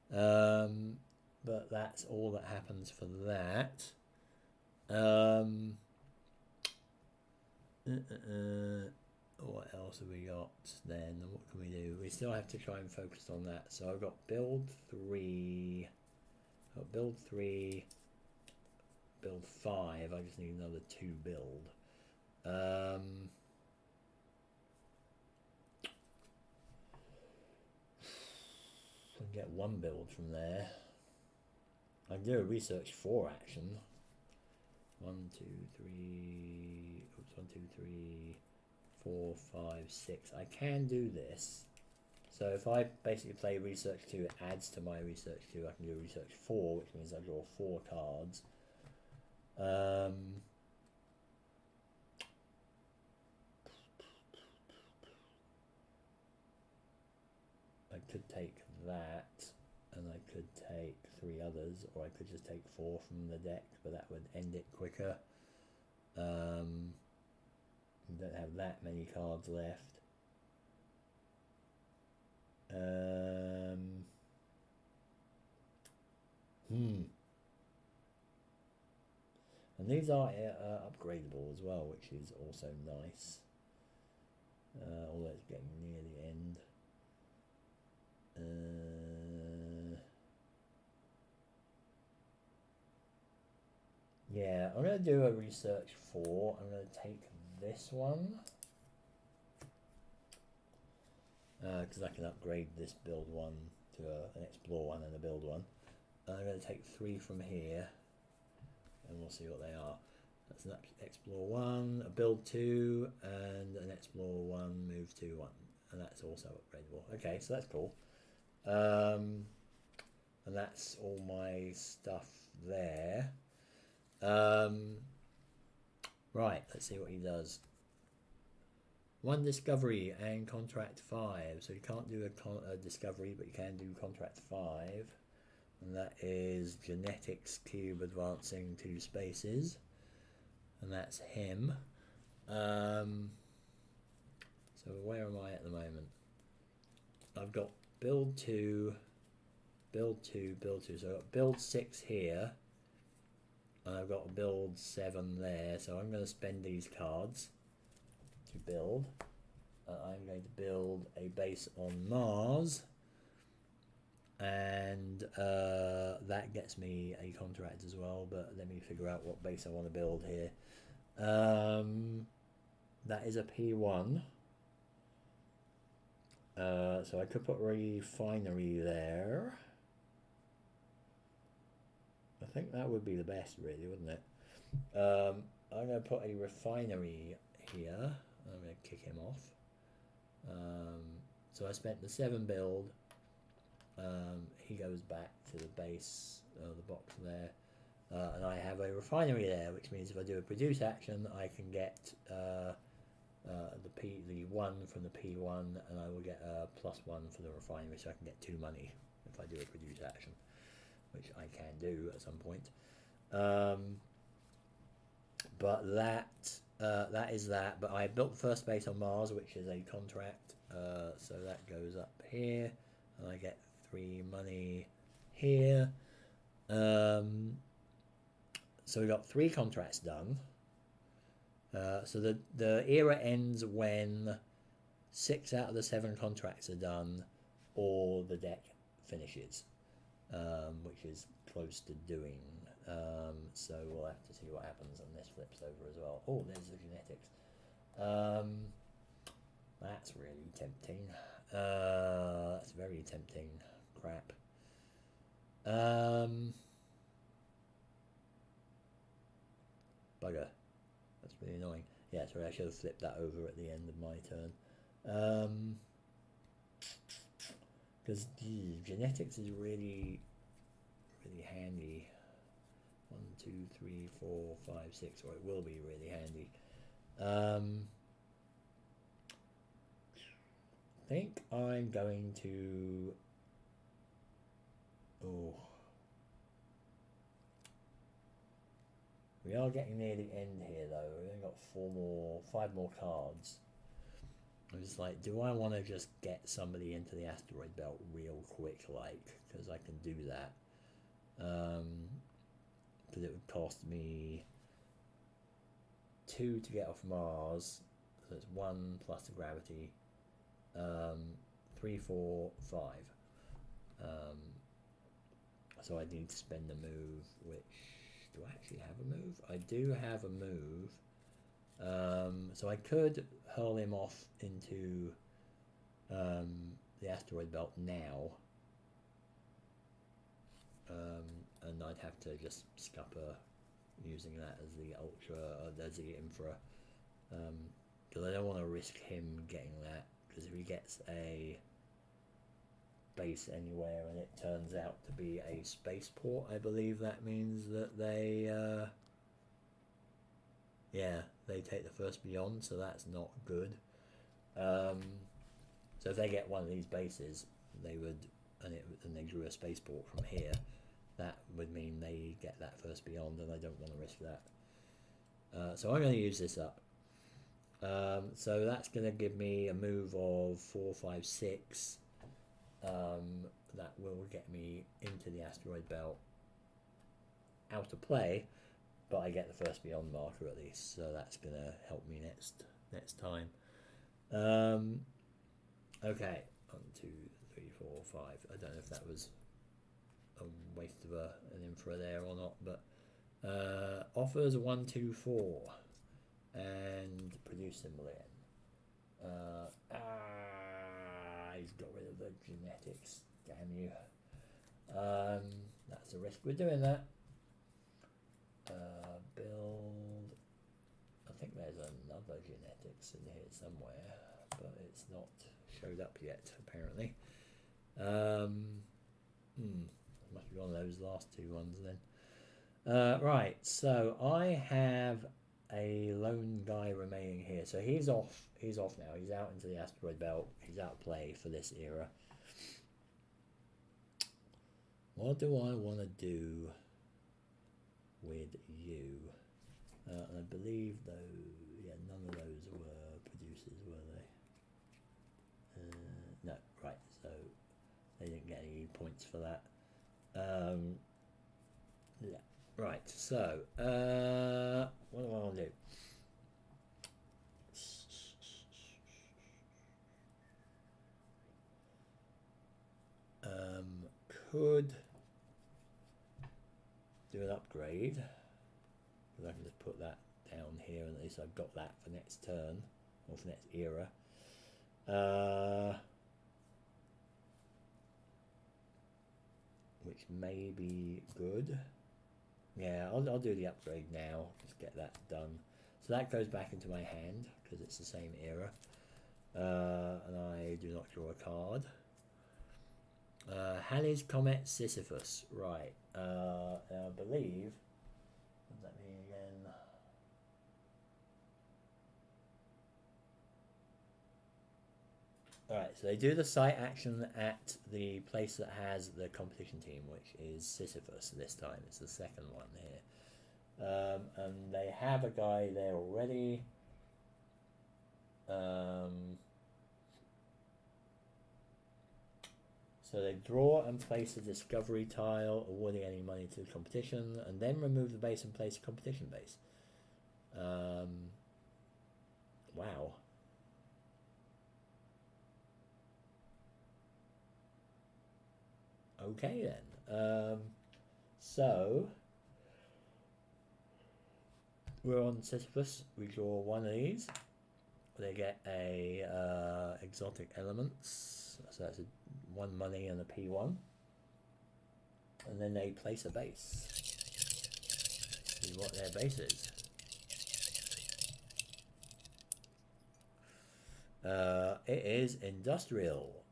But that's all that happens for that. What else have we got then? What can we do? We still have to try and focus on that. So I've got build 3. Build 3. Build 5. I just need another 2 build. I can get 1 build from there. I can do a research 4 action. 1, 2, 3. Oops, 1, 2, 3, 4, 5, 6. I can do this. So if I basically play research 2, it adds to my research 2. I can do research 4, which means I draw 4 cards. I could take that, and I could take 3 others, or I could just take 4 from the deck, but that would end it quicker. You don't have that many cards left. And these are upgradable as well, which is also nice. Although it's getting near the end. Yeah, I'm going to do a research 4. I'm going to take this one. Because I can upgrade this build 1 to an explore 1 and a build 1. I'm going to take 3 from here. And we'll see what they are. That's an explore 1, a build 2, and an explore 1, move 2, 1. And that's also upgradable. Okay, so that's cool. And that's all my stuff there. Right, let's see what he does. 1 discovery and contract 5. So you can't do a discovery, but you can do contract 5. And that is genetics cube advancing 2 spaces. And that's him. So where am I at the moment? I've got build 2, build 2, build 2. So I've got build 6 here. And I've got build 7 there. So I'm going to spend these cards to build. I'm going to build a base on Mars. And that gets me a contract as well, but let me figure out what base I want to build here. That is a P1. So I could put refinery there. I think that would be the best, really, wouldn't it? I'm going to put a refinery here. I'm going to kick him off. So I spent the 7 build. He goes back to the base, the box there, and I have a refinery there, which means if I do a produce action, I can get the 1 from the P1, and I will get a +1 for the refinery, so I can get 2 money if I do a produce action, which I can do at some point. But that is that. But I built the first base on Mars, which is a contract, so that goes up here, and I get 3 money here. So we got 3 contracts done. So the era ends when 6 out of the 7 contracts are done, or the deck finishes, which is close to doing. So we'll have to see what happens, and this flips over as well. Oh, there's the genetics. That's really tempting. That's very tempting. Crap. bugger. That's really annoying. Yeah, sorry, I should have flipped that over at the end of my turn. Because genetics is really handy. 1, 2, 3, 4, 5, 6, or it will be really handy. I think I'm going to... Oh. We are getting near the end here though. We've only got 5 more cards. I was like, do I want to just get somebody into the asteroid belt real quick, like, because I can do that. Because it would cost me 2 to get off Mars, so it's 1 plus the gravity, 3, 4, 5. So I need to spend a move, which, do I actually have a move? I do have a move. So I could hurl him off into the asteroid belt now. And I'd have to just scupper using that as the ultra, as the infra, because I don't want to risk him getting that, because if he gets a base anywhere and it turns out to be a spaceport, I believe that means that they yeah, they take the first beyond, so that's not good. So if they get one of these bases, they would, and they drew a spaceport from here, that would mean they get that first beyond, and I don't want to risk that. So I'm going to use this up. So that's going to give me a move of 4, 5, 6. That will get me into the asteroid belt, out of play, but I get the first beyond marker at least, so that's going to help me next time. Okay, 1, 2, 3, 4, 5. I don't know if that was a waste of an infra there or not, but offers 1, 2, 4 and produce symbol in. He's got rid of the genetics, damn you. That's the risk we're doing that. Build, I think there's another genetics in here somewhere, but it's not showed up yet apparently. Must be one of those last 2 ones then. Right, so I have a lone guy remaining here, so he's off now, he's out into the asteroid belt, he's out of play for this era. What do I want to do with you? I believe though, yeah, none of those were producers, were they? No, right, so they didn't get any points for that. Yeah, right, so what do I want to do? Could do an upgrade, because I can just put that down here, and at least I've got that for next turn, or for next era. Which may be good. Yeah, I'll do the upgrade now, just get that done. So that goes back into my hand, because it's the same era. And I do not draw a card. Halley's Comet Sisyphus, right. I believe, what does that mean again? Alright, so they do the site action at the place that has the competition team, which is Sisyphus this time. It's the second one here. And they have a guy there already. So they draw and place a discovery tile, awarding any money to the competition, and then remove the base and place a competition base. Wow. Okay then. So we're on Sisyphus. We draw one of these. They get a exotic elements. So that's 1 money and a P1. And then they place a base. See what their base is. It is industrial.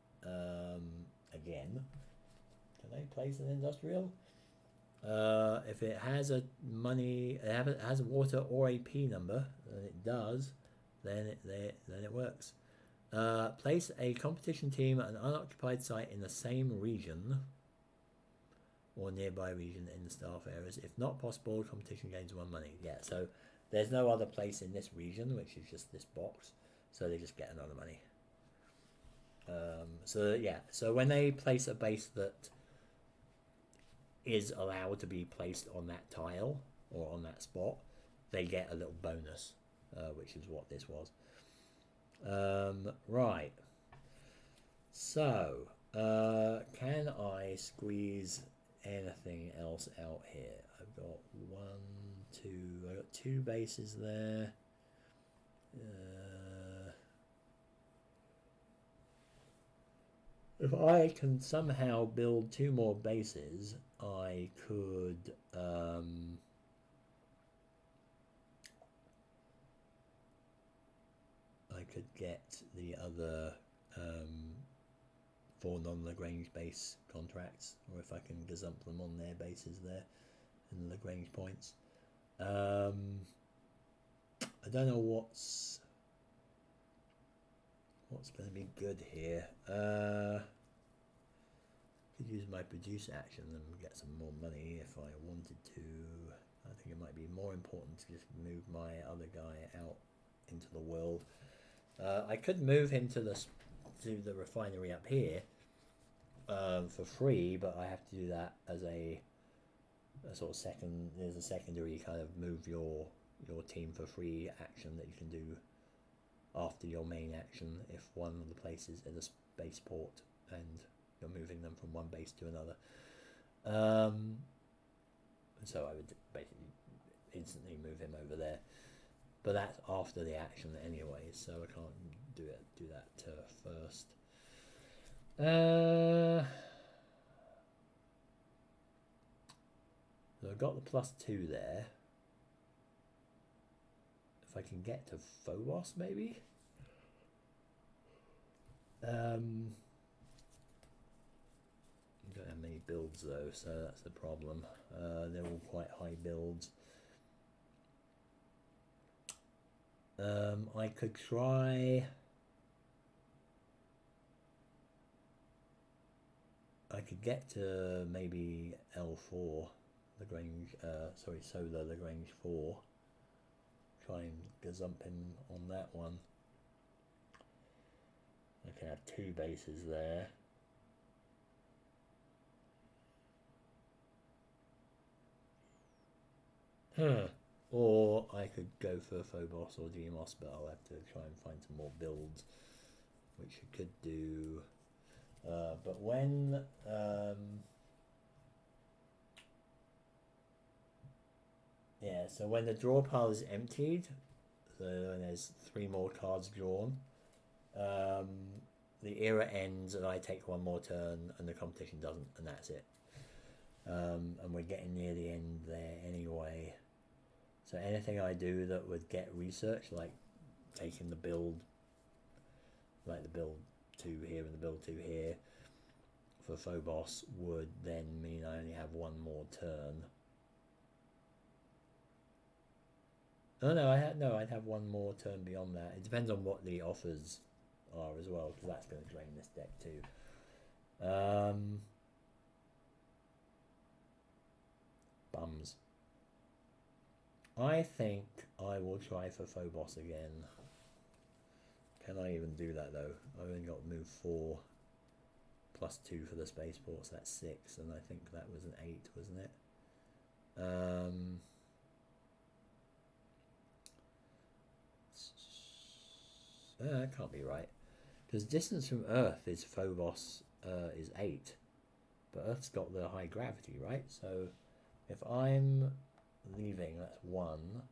Again, can I place an industrial? If it has a it has a water or a P number, and it does, then it works. Place a competition team at an unoccupied site in the same region or nearby region in the staff areas. If not possible, competition gains 1 money. Yeah, so there's no other place in this region, which is just this box, so they just get another money. So when they place a base that is allowed to be placed on that tile or on that spot, they get a little bonus, which is what this was. Right. So, can I squeeze anything else out here? I've got I've got 2 bases there. If I can somehow build 2 more bases, I could get the other 4 non-Lagrange base contracts, or if I can gazump them on their bases there in the Lagrange points. I don't know what's going to be good here. Could use my produce action and get some more money if I wanted to. I think it might be more important to just move my other guy out into the world. I could move him to the refinery up here for free, but I have to do that as a sort of there's a secondary kind of move your team for free action that you can do after your main action if one of the places is a spaceport and you're moving them from one base to another. So I would basically instantly move him over there. But that's after the action anyway, so I can't do that first. So I've got the +2 there. If I can get to Phobos, maybe? Don't have many builds though, so that's the problem. They're all quite high builds. I could try. I could get to maybe L4, Lagrange. Solar Lagrange 4. Try and gazump him on that one. I can have 2 bases there. Or I could go for Phobos or Deimos, but I'll have to try and find some more builds, which I could do. But when so when the draw pile is emptied, so when there's 3 more cards drawn, the era ends and I take 1 more turn and the competition doesn't, and that's it. And we're getting near the end there anyway. So anything I do that would get research, like taking the build, like the build 2 here and the build 2 here for Phobos, would then mean I only have 1 more turn. I'd have 1 more turn beyond that. It depends on what the offers are as well, because that's going to drain this deck too. Bums. I think I will try for Phobos again. Can I even do that though? I've only got to move 4 +2 for the spaceport, so that's 6, and I think that was an 8, wasn't it? That can't be right, because distance from Earth is Phobos is 8, but Earth's got the high gravity, right? So if I'm leaving, that's 1,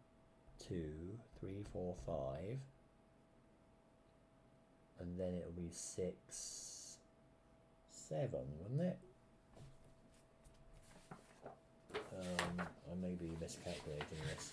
2, 3, 4, 5, and then it'll be 6, 7, wouldn't it? I may be miscalculating this.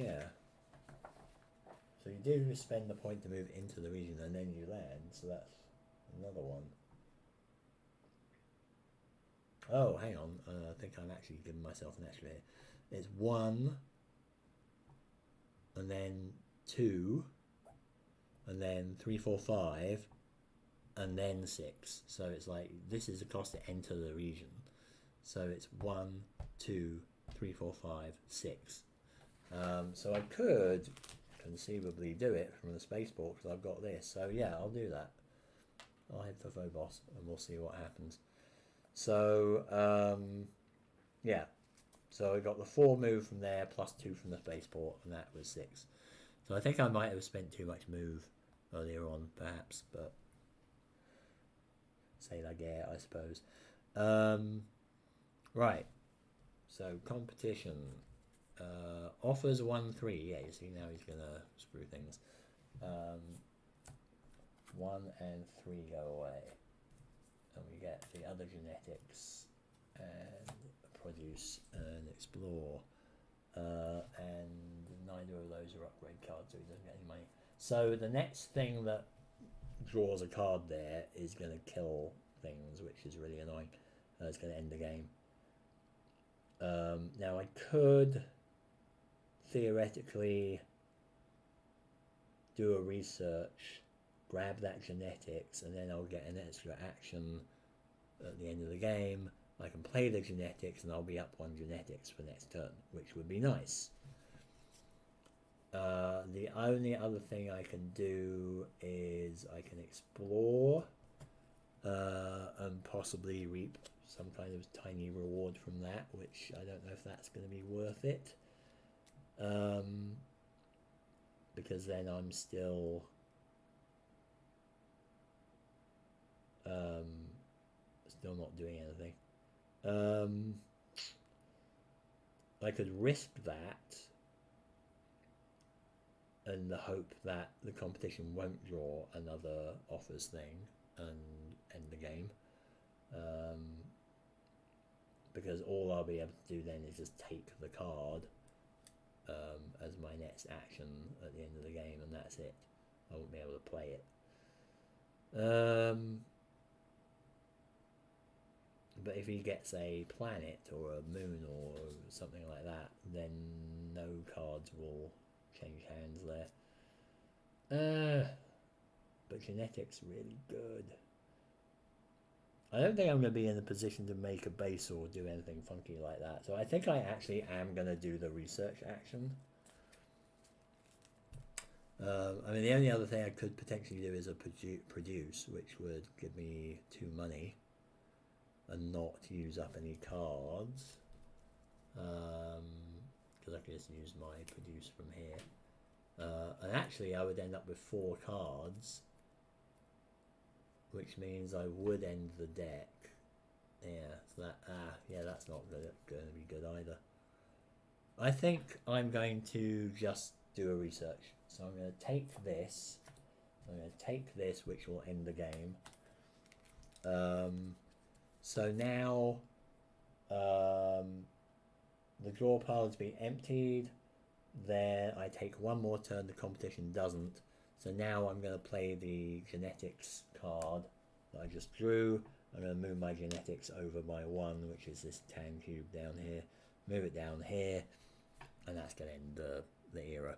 yeah. So you do spend the point to move into the region and then you land, so that's another one. Oh, hang on, I think I'm actually giving myself an extra here. It's 1, and then 2, and then 3, 4, 5, and then 6. So it's like, this is the cost to enter the region. So it's 1, 2, 3, 4, 5, 6. So I could conceivably do it from the spaceport because I've got this. So yeah, I'll do that. I'll head for Phobos and we'll see what happens. So yeah, so I got the 4 move from there plus 2 from the spaceport, and that was 6. So I think I might have spent too much move earlier on, perhaps, but say la guerre, I suppose. Right, so competition. Offers 1-3. Yeah, you see now he's gonna screw things. 1 and 3 go away, and we get the other genetics and produce and explore, and neither of those are upgrade cards, so he doesn't get any money. So the next thing that draws a card there is going to kill things, which is really annoying. It's going to end the game. Now I could theoretically do a research, grab that genetics, and then I'll get an extra action at the end of the game. I can play the genetics and I'll be up 1 genetics for next turn, which would be nice. The only other thing I can do is I can explore and possibly reap some kind of tiny reward from that, which I don't know if that's going to be worth it. Because then I'm still not doing anything. I could risk that in the hope that the competition won't draw another offers thing and end the game. Because all I'll be able to do then is just take the card as my next action at the end of the game, and that's it. I won't be able to play it. But if he gets a planet or a moon or something like that, then no cards will change hands there. But genetics really good. I don't think I'm going to be in a position to make a base or do anything funky like that. So I think I actually am going to do the research action. I mean, the only other thing I could potentially do is a produce, which would give me 2 money and not use up any cards. Because I could just use my produce from here. And actually I would end up with 4 cards, which means I would end the deck. Yeah, so that, yeah, that's not going to be good either. I think I'm going to just do a research. So I'm going to take this. I'm going to take this, which will end the game. So now the draw pile has been emptied. Then I take 1 more turn, the competition doesn't. So now I'm going to play the genetics card that I just drew. I'm going to move my genetics over by 1, which is this tan cube down here. Move it down here, and that's going to end the era.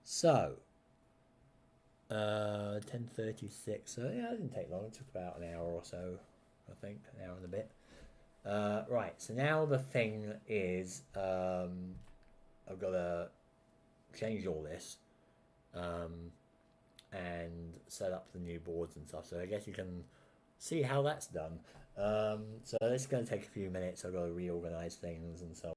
So 10:36. So yeah, it didn't take long. It took about an hour or so, I think, an hour and a bit. Right. So now the thing is, I've got to change all this and set up the new boards and stuff. So I guess you can see how that's done. So it's going to take a few minutes. I've got to reorganize things and so